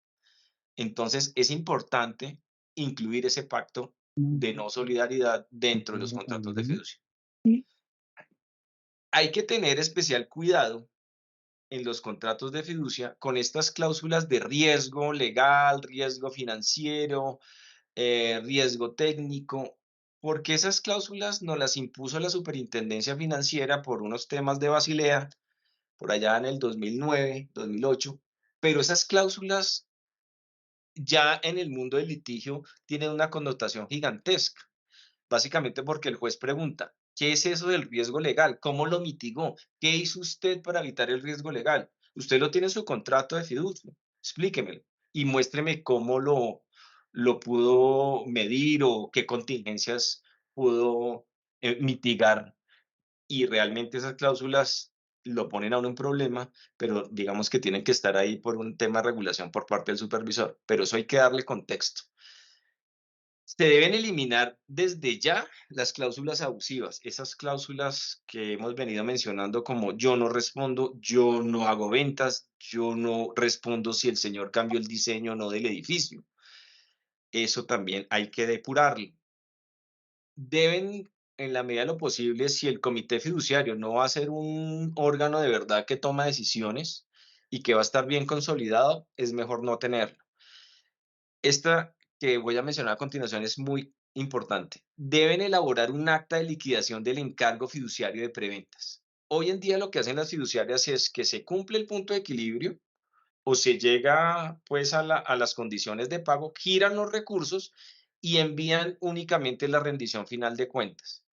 Entonces, es importante incluir ese pacto de no solidaridad dentro de los contratos de fiducia. Hay que tener especial cuidado en los contratos de fiducia con estas cláusulas de riesgo legal, riesgo financiero, riesgo técnico, porque esas cláusulas nos las impuso la Superintendencia Financiera por unos temas de Basilea, por allá en el 2009, 2008, pero esas cláusulas ya en el mundo del litigio tienen una connotación gigantesca. Básicamente porque el juez pregunta, ¿qué es eso del riesgo legal? ¿Cómo lo mitigó? ¿Qué hizo usted para evitar el riesgo legal? Usted lo tiene en su contrato de fiducia, explíquemelo y muéstreme cómo lo pudo medir o qué contingencias pudo mitigar. Y realmente esas cláusulas lo ponen a uno en problema, pero digamos que tienen que estar ahí por un tema de regulación por parte del supervisor, pero eso hay que darle contexto. Se deben eliminar desde ya las cláusulas abusivas, esas cláusulas que hemos venido mencionando como yo no respondo, yo no hago ventas, yo no respondo si el señor cambió el diseño o no del edificio. Eso también hay que depurarlo. Deben, en la medida de lo posible, si el comité fiduciario no va a ser un órgano de verdad que toma decisiones y que va a estar bien consolidado, es mejor no tenerlo. Esta que voy a mencionar a continuación es muy importante. Deben elaborar un acta de liquidación del encargo fiduciario de preventas. Hoy en día lo que hacen las fiduciarias es que se cumple el punto de equilibrio o se llega pues a las condiciones de pago, giran los recursos y envían únicamente la rendición final de cuentas.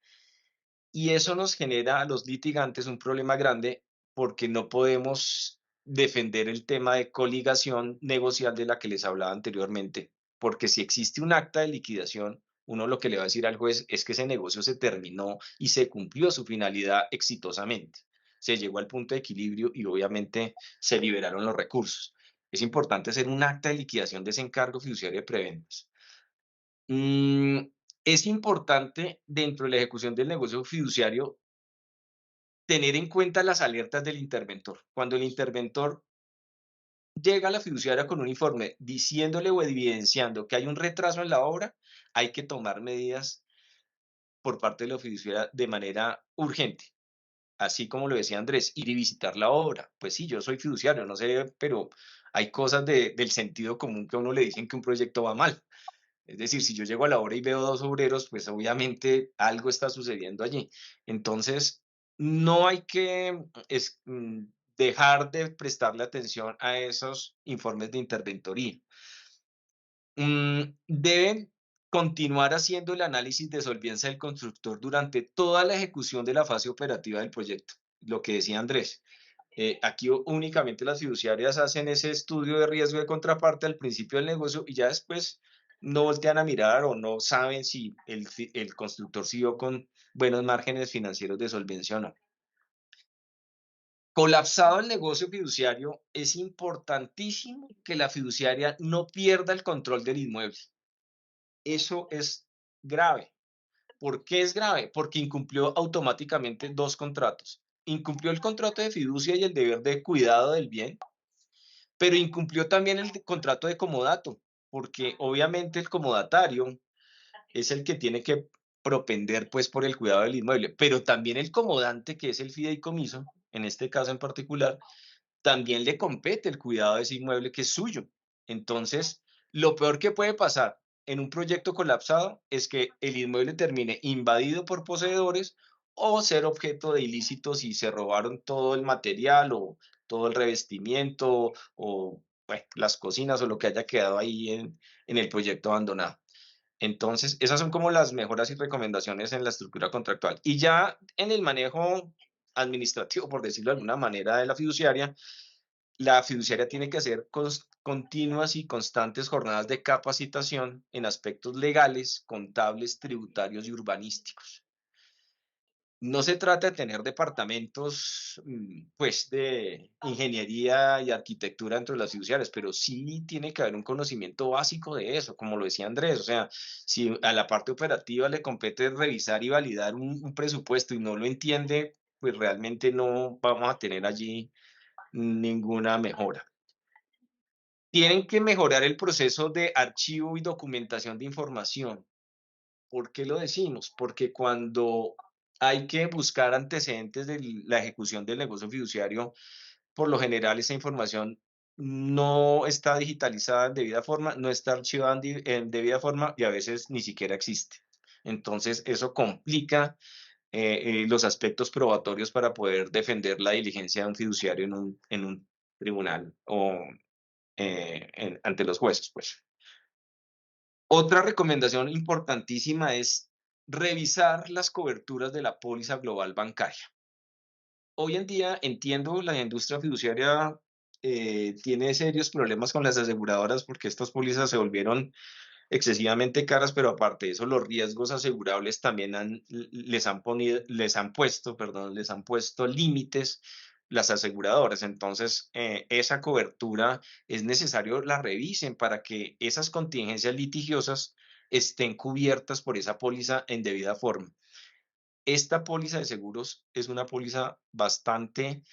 Y eso nos genera a los litigantes un problema grande porque no podemos defender el tema de coligación negocial de la que les hablaba anteriormente, porque si existe un acta de liquidación, uno lo que le va a decir al juez es que ese negocio se terminó y se cumplió su finalidad exitosamente. Se llegó al punto de equilibrio y obviamente se liberaron los recursos. Es importante hacer un acta de liquidación de ese encargo fiduciario de preventas. Mm, es importante dentro de la ejecución del negocio fiduciario tener en cuenta las alertas del interventor. Cuando el interventor llega a la fiduciaria con un informe diciéndole o evidenciando que hay un retraso en la obra, hay que tomar medidas por parte de la fiduciaria de manera urgente. Así como lo decía Andrés, ir y visitar la obra. Pues sí, yo soy fiduciario, no sé, pero hay cosas del sentido común que a uno le dicen que un proyecto va mal. Es decir, si yo llego a la obra y veo 2 obreros, pues obviamente algo está sucediendo allí. Entonces, no hay que dejar de prestarle atención a esos informes de interventoría. Deben continuar haciendo el análisis de solvencia del constructor durante toda la ejecución de la fase operativa del proyecto, lo que decía Andrés. Aquí únicamente las fiduciarias hacen ese estudio de riesgo de contraparte al principio del negocio y ya después no voltean a mirar o no saben si el constructor siguió con buenos márgenes financieros de solvencia o no. Colapsado el negocio fiduciario, es importantísimo que la fiduciaria no pierda el control del inmueble. Eso es grave. ¿Por qué es grave? Porque incumplió automáticamente dos contratos. Incumplió el contrato de fiducia y el deber de cuidado del bien, pero incumplió también el contrato de comodato, porque obviamente el comodatario es el que tiene que propender pues por el cuidado del inmueble, pero también el comodante, que es el fideicomiso, en este caso en particular, también le compete el cuidado de ese inmueble que es suyo. Entonces, lo peor que puede pasar en un proyecto colapsado es que el inmueble termine invadido por poseedores o ser objeto de ilícitos y se robaron todo el material o todo el revestimiento o bueno, las cocinas o lo que haya quedado ahí en el proyecto abandonado. Entonces, esas son como las mejoras y recomendaciones en la estructura contractual. Y ya en el manejo administrativo, por decirlo de alguna manera, de la fiduciaria tiene que hacer continuas y constantes jornadas de capacitación en aspectos legales, contables, tributarios y urbanísticos. No se trata de tener departamentos, pues, de ingeniería y arquitectura dentro de las fiduciarias, pero sí tiene que haber un conocimiento básico de eso, como lo decía Andrés. O sea, si a la parte operativa le compete revisar y validar un presupuesto y no lo entiende, pues realmente no vamos a tener allí ninguna mejora. Tienen que mejorar el proceso de archivo y documentación de información. ¿Por qué lo decimos? Porque cuando hay que buscar antecedentes de la ejecución del negocio fiduciario, por lo general esa información no está digitalizada en debida forma, no está archivada en debida forma y a veces ni siquiera existe. Entonces, eso complica los aspectos probatorios para poder defender la diligencia de un fiduciario en un tribunal o ante los jueces, pues. Otra recomendación importantísima es revisar las coberturas de la póliza global bancaria. Hoy en día entiendo la industria fiduciaria tiene serios problemas con las aseguradoras porque estas pólizas se volvieron excesivamente caras, pero aparte de eso, los riesgos asegurables también les han puesto límites las aseguradoras. Entonces, esa cobertura es necesario la revisen para que esas contingencias litigiosas estén cubiertas por esa póliza en debida forma. Esta póliza de seguros es una póliza bastante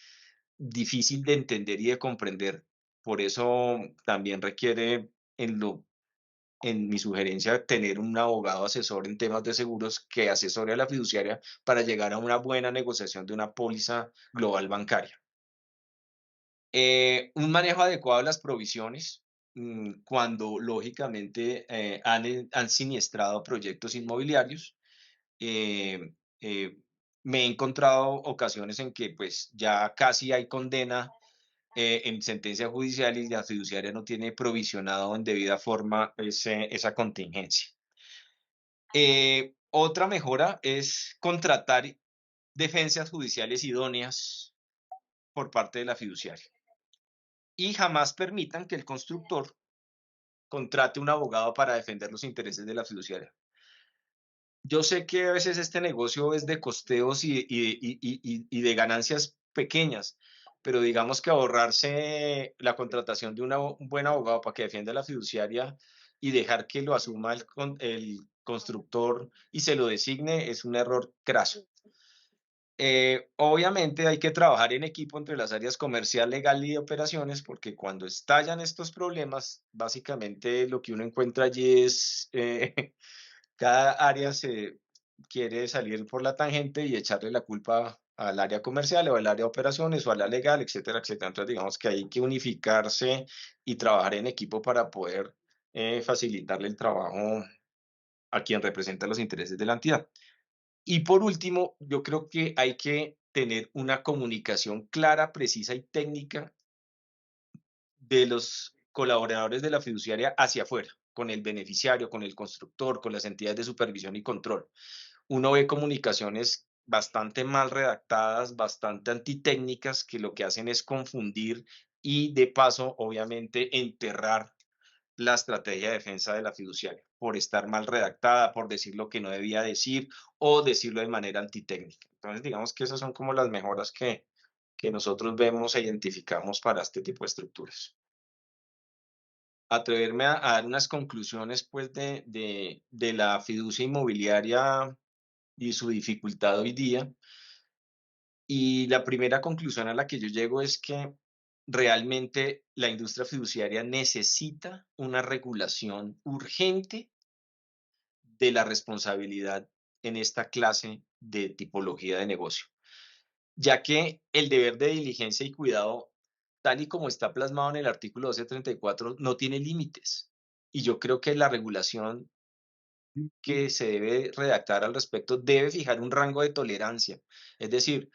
difícil de entender y de comprender. Por eso también requiere en mi sugerencia, tener un abogado asesor en temas de seguros que asesore a la fiduciaria para llegar a una buena negociación de una póliza global bancaria. Un manejo adecuado de las provisiones, cuando lógicamente han siniestrado proyectos inmobiliarios. Eh, eh, Me he encontrado ocasiones en que pues ya casi hay condena en sentencia judicial y la fiduciaria no tiene provisionado en debida forma esa contingencia. Otra mejora es contratar defensas judiciales idóneas por parte de la fiduciaria y jamás permitan que el constructor contrate un abogado para defender los intereses de la fiduciaria. Yo sé que a veces este negocio es de costeos y de ganancias pequeñas, pero digamos que ahorrarse la contratación de un buen abogado para que defienda a la fiduciaria y dejar que lo asuma el constructor y se lo designe es un error craso. Obviamente hay que trabajar en equipo entre las áreas comercial, legal y de operaciones, porque cuando estallan estos problemas, básicamente lo que uno encuentra allí es cada área se quiere salir por la tangente y echarle la culpa al área comercial o al área de operaciones o a la legal, etcétera, etcétera. Entonces, digamos que hay que unificarse y trabajar en equipo para poder facilitarle el trabajo a quien representa los intereses de la entidad. Y por último, yo creo que hay que tener una comunicación clara, precisa y técnica de los colaboradores de la fiduciaria hacia afuera, con el beneficiario, con el constructor, con las entidades de supervisión y control. Uno ve comunicaciones bastante mal redactadas, bastante antitécnicas, que lo que hacen es confundir y de paso, obviamente, enterrar la estrategia de defensa de la fiduciaria por estar mal redactada, por decir lo que no debía decir o decirlo de manera antitécnica. Entonces, digamos que esas son como las mejoras que nosotros vemos e identificamos para este tipo de estructuras. Atreverme a dar unas conclusiones pues de la fiducia inmobiliaria y su dificultad hoy día. Y la primera conclusión a la que yo llego es que realmente la industria fiduciaria necesita una regulación urgente de la responsabilidad en esta clase de tipología de negocio, ya que el deber de diligencia y cuidado, tal y como está plasmado en el artículo 1234, no tiene límites. Y yo creo que la regulación que se debe redactar al respecto debe fijar un rango de tolerancia. Es decir,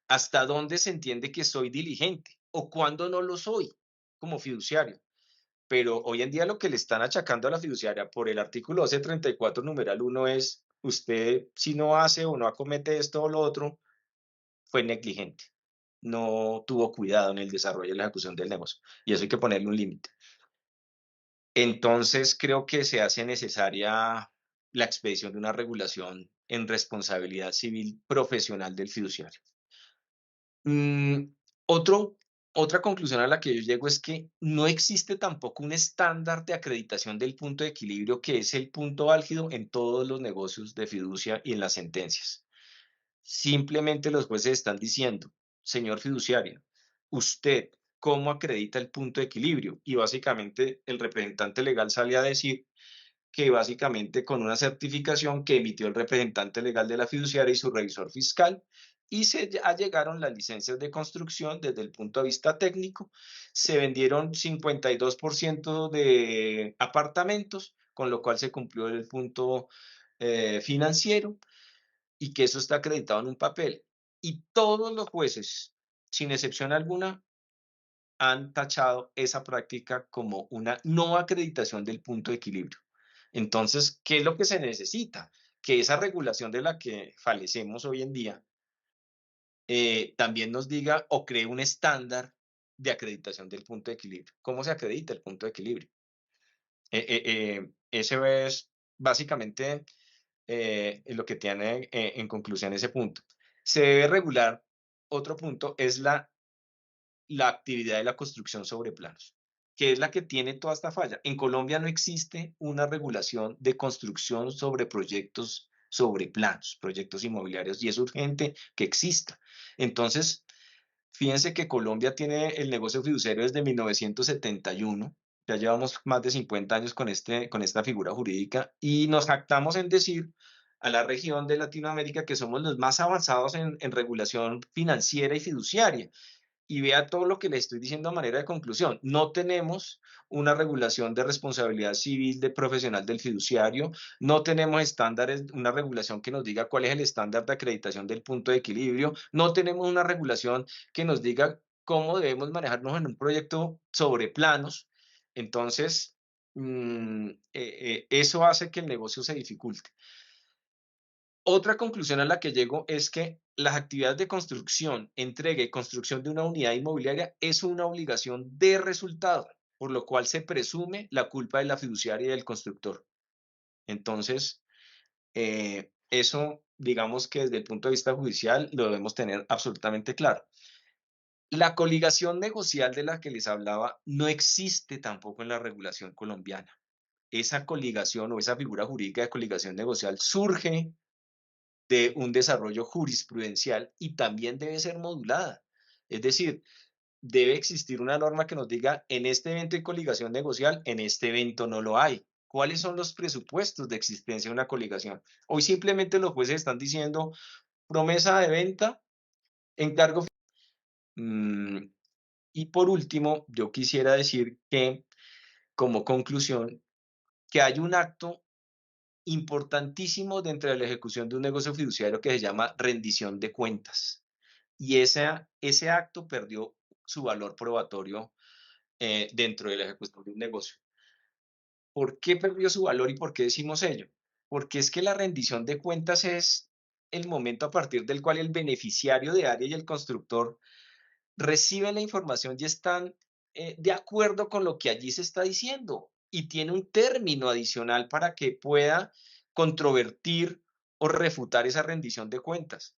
hasta dónde se entiende que soy diligente o cuándo no lo soy como fiduciario. Pero hoy en día lo que le están achacando a la fiduciaria por el artículo 1234 numeral 1 es, usted si no hace o no acomete esto o lo otro, fue negligente. No tuvo cuidado en el desarrollo y la ejecución del negocio. Y eso hay que ponerle un límite. Entonces creo que se hace necesaria la expedición de una regulación en responsabilidad civil profesional del fiduciario. Mm, otro, otra conclusión a la que yo llego es que no existe tampoco un estándar de acreditación del punto de equilibrio, que es el punto álgido en todos los negocios de fiducia y en las sentencias. Simplemente los jueces están diciendo, señor fiduciario, usted, ¿cómo acredita el punto de equilibrio? Y básicamente el representante legal sale a decir que básicamente con una certificación que emitió el representante legal de la fiduciaria y su revisor fiscal, y se allegaron las licencias de construcción desde el punto de vista técnico, se vendieron 52% de apartamentos, con lo cual se cumplió el punto financiero, y que eso está acreditado en un papel. Y todos los jueces, sin excepción alguna, han tachado esa práctica como una no acreditación del punto de equilibrio. Entonces, ¿qué es lo que se necesita? Que esa regulación de la que falecemos hoy en día también nos diga o cree un estándar de acreditación del punto de equilibrio. ¿Cómo se acredita el punto de equilibrio? Ese es básicamente lo que tiene en conclusión ese punto. Se debe regular, otro punto, es la actividad de la construcción sobre planos, que es la que tiene toda esta falla. En Colombia no existe una regulación de construcción sobre proyectos sobre planos, proyectos inmobiliarios, y es urgente que exista. Entonces, fíjense que Colombia tiene el negocio fiduciario desde 1971. Ya llevamos más de 50 años con esta figura jurídica y nos jactamos en decir a la región de Latinoamérica que somos los más avanzados en regulación financiera y fiduciaria. Y vea todo lo que le estoy diciendo a manera de conclusión. No tenemos una regulación de responsabilidad civil de profesional del fiduciario, no tenemos estándares, una regulación que nos diga cuál es el estándar de acreditación del punto de equilibrio, no tenemos una regulación que nos diga cómo debemos manejarnos en un proyecto sobre planos. Entonces, eso hace que el negocio se dificulte. Otra conclusión a la que llego es que las actividades de construcción, entrega y construcción de una unidad inmobiliaria es una obligación de resultado, por lo cual se presume la culpa de la fiduciaria y del constructor. Entonces, eso, digamos que desde el punto de vista judicial lo debemos tener absolutamente claro. La coligación negocial de la que les hablaba no existe tampoco en la regulación colombiana. Esa coligación o esa figura jurídica de coligación negocial surge de un desarrollo jurisprudencial y también debe ser modulada. Es decir, debe existir una norma que nos diga, en este evento hay coligación negocial, en este evento no lo hay. ¿Cuáles son los presupuestos de existencia de una coligación? Hoy simplemente los jueces están diciendo promesa de venta, encargo. Mm, y por último, yo quisiera decir que, como conclusión, que hay un acto importantísimo dentro de la ejecución de un negocio fiduciario que se llama rendición de cuentas. Y ese acto perdió su valor probatorio dentro de la ejecución de un negocio. ¿Por qué perdió su valor y por qué decimos ello? Porque es que la rendición de cuentas es el momento a partir del cual el beneficiario de área y el constructor reciben la información y están de acuerdo con lo que allí se está diciendo y tiene un término adicional para que pueda controvertir o refutar esa rendición de cuentas,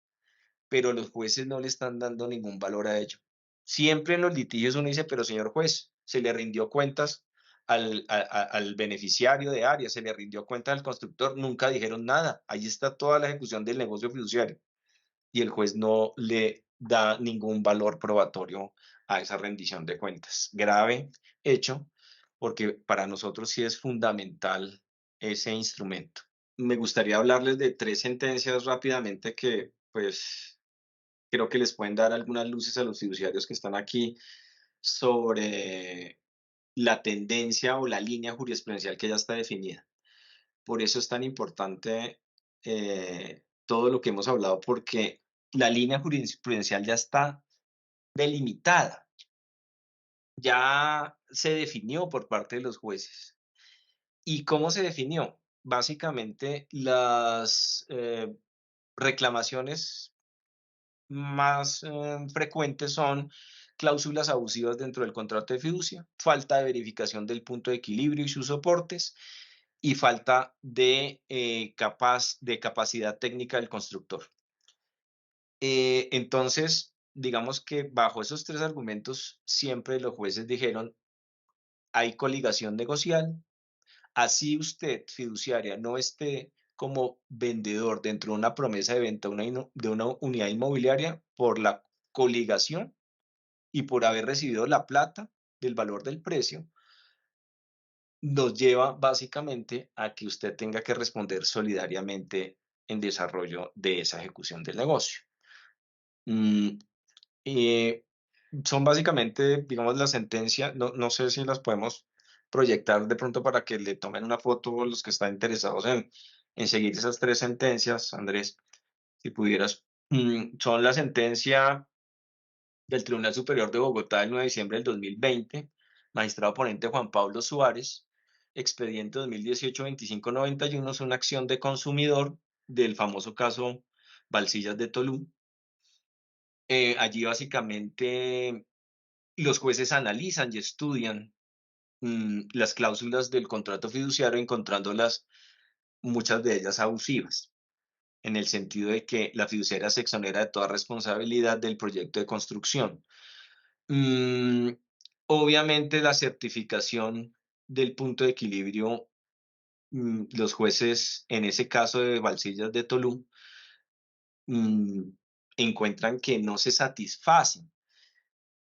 pero los jueces no le están dando ningún valor a ello. Siempre en los litigios uno dice, pero señor juez, se le rindió cuentas al beneficiario de área, se le rindió cuenta al constructor, nunca dijeron nada. Ahí está toda la ejecución del negocio fiduciario y el juez no le da ningún valor probatorio a esa rendición de cuentas. Grave hecho, porque para nosotros sí es fundamental ese instrumento. Me gustaría hablarles de 3 sentencias rápidamente que, pues, creo que les pueden dar algunas luces a los fiduciarios que están aquí sobre la tendencia o la línea jurisprudencial que ya está definida. Por eso es tan importante todo lo que hemos hablado, porque la línea jurisprudencial ya está delimitada, ya se definió por parte de los jueces. ¿Y cómo se definió? Básicamente, las reclamaciones más frecuentes son cláusulas abusivas dentro del contrato de fiducia, falta de verificación del punto de equilibrio y sus soportes, y falta de, de capacidad técnica del constructor. Entonces, digamos que bajo esos tres argumentos, siempre los jueces dijeron, hay coligación negocial, así usted, fiduciaria, no esté como vendedor dentro de una promesa de venta de una unidad inmobiliaria por la coligación y por haber recibido la plata del valor del precio, nos lleva básicamente a que usted tenga que responder solidariamente en desarrollo de esa ejecución del negocio. Mm, eh, Son básicamente, digamos, la sentencia, no sé si las podemos proyectar de pronto para que le tomen una foto los que están interesados en seguir esas tres sentencias, Andrés, si pudieras. Son la sentencia del Tribunal Superior de Bogotá del 9 de diciembre del 2020, magistrado ponente Juan Pablo Suárez, expediente 2018-2591, es una acción de consumidor del famoso caso Balsillas de Tolú. Allí básicamente los jueces analizan y estudian las cláusulas del contrato fiduciario, encontrándolas, muchas de ellas abusivas, en el sentido de que la fiduciaria se exonera de toda responsabilidad del proyecto de construcción. Mm, Obviamente la certificación del punto de equilibrio, los jueces en ese caso de Balsillas de Tolú mm, encuentran que no se satisfacen.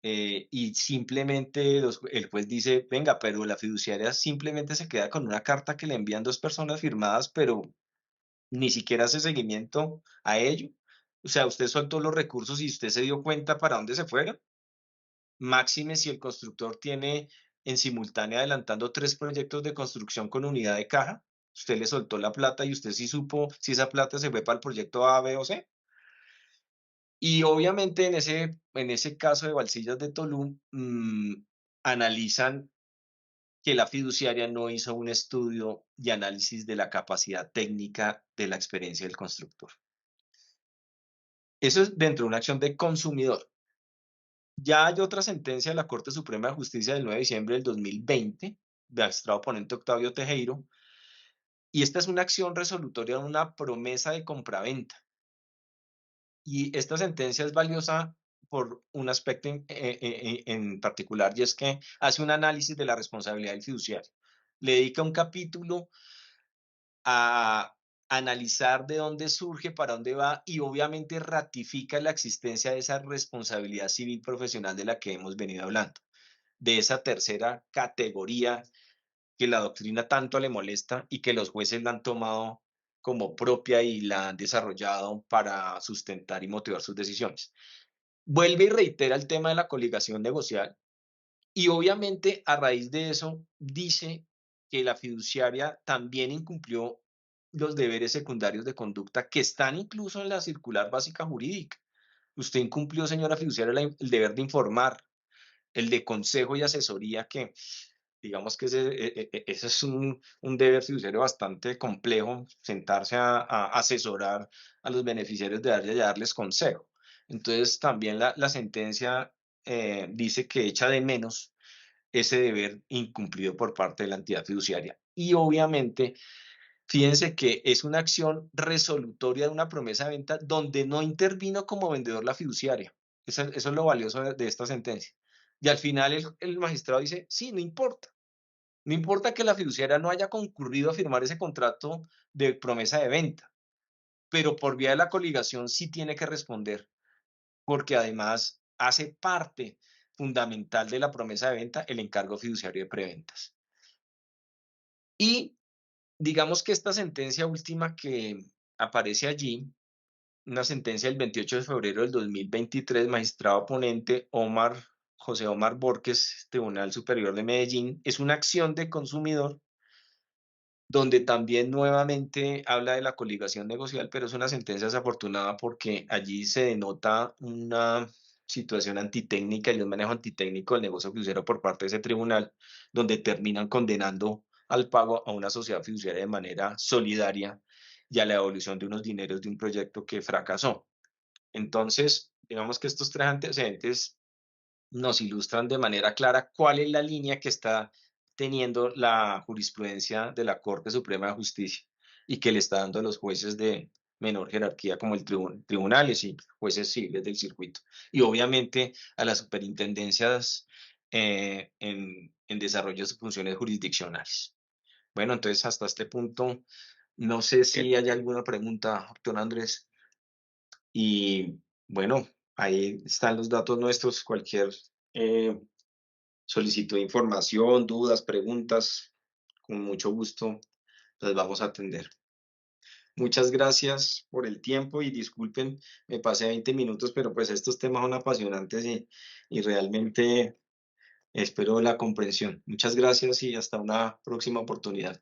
Y simplemente el juez dice, venga, pero la fiduciaria simplemente se queda con una carta que le envían dos personas firmadas, pero ni siquiera hace seguimiento a ello. O sea, usted soltó los recursos y usted se dio cuenta para dónde se fueron. Máxime si el constructor tiene en simultánea adelantando tres proyectos de construcción con unidad de caja. Usted le soltó la plata y usted sí supo si esa plata se fue para el proyecto A, B o C. Y obviamente en ese caso de Balsillas de Tolú, analizan que la fiduciaria no hizo un estudio y análisis de la capacidad técnica de la experiencia del constructor. Eso es dentro de una acción de consumidor. Ya hay otra sentencia de la Corte Suprema de Justicia del 9 de diciembre del 2020, de magistrado ponente Octavio Tejero, y esta es una acción resolutoria de una promesa de compraventa. Y esta sentencia es valiosa por un aspecto en particular, y es que hace un análisis de la responsabilidad del fiduciario. Le dedica un capítulo a analizar de dónde surge, para dónde va, y obviamente ratifica la existencia de esa responsabilidad civil profesional de la que hemos venido hablando, de esa tercera categoría que la doctrina tanto le molesta y que los jueces la han tomado como propia y la han desarrollado para sustentar y motivar sus decisiones. Vuelve y reitera el tema de la coligación negocial y obviamente a raíz de eso dice que la fiduciaria también incumplió los deberes secundarios de conducta que están incluso en la circular básica jurídica. Usted incumplió, señora fiduciaria, el deber de informar, el de consejo y asesoría, que digamos que ese es un deber fiduciario bastante complejo, sentarse a asesorar a los beneficiarios de darles consejo. Entonces también la sentencia dice que echa de menos ese deber incumplido por parte de la entidad fiduciaria. Y obviamente, fíjense que es una acción resolutoria de una promesa de venta donde no intervino como vendedor la fiduciaria. Eso es lo valioso de esta sentencia. Y al final el magistrado dice, sí, no importa. No importa que la fiduciaria no haya concurrido a firmar ese contrato de promesa de venta, pero por vía de la coligación sí tiene que responder, porque además hace parte fundamental de la promesa de venta el encargo fiduciario de preventas. Y digamos que esta sentencia última que aparece allí, una sentencia del 28 de febrero del 2023, magistrado ponente José Omar Borges, Tribunal Superior de Medellín, es una acción de consumidor donde también nuevamente habla de la coligación negocial, pero es una sentencia desafortunada porque allí se denota una situación antitécnica y un manejo antitécnico del negocio fiduciario por parte de ese tribunal, donde terminan condenando al pago a una sociedad fiduciaria de manera solidaria y a la devolución de unos dineros de un proyecto que fracasó. Entonces, digamos que estos tres antecedentes nos ilustran de manera clara cuál es la línea que está teniendo la jurisprudencia de la Corte Suprema de Justicia y que le está dando a los jueces de menor jerarquía como el tribunales y jueces civiles del circuito. Y obviamente a las superintendencias en desarrollo de sus funciones jurisdiccionales. Bueno, entonces hasta este punto, no sé Que si hay alguna pregunta, doctor Andrés. Y bueno, ahí están los datos nuestros, cualquier eh, solicitud de información, dudas, preguntas, con mucho gusto las vamos a atender. Muchas gracias por el tiempo y disculpen, me pasé 20 minutos, pero pues estos temas son apasionantes y realmente espero la comprensión. Muchas gracias y hasta una próxima oportunidad.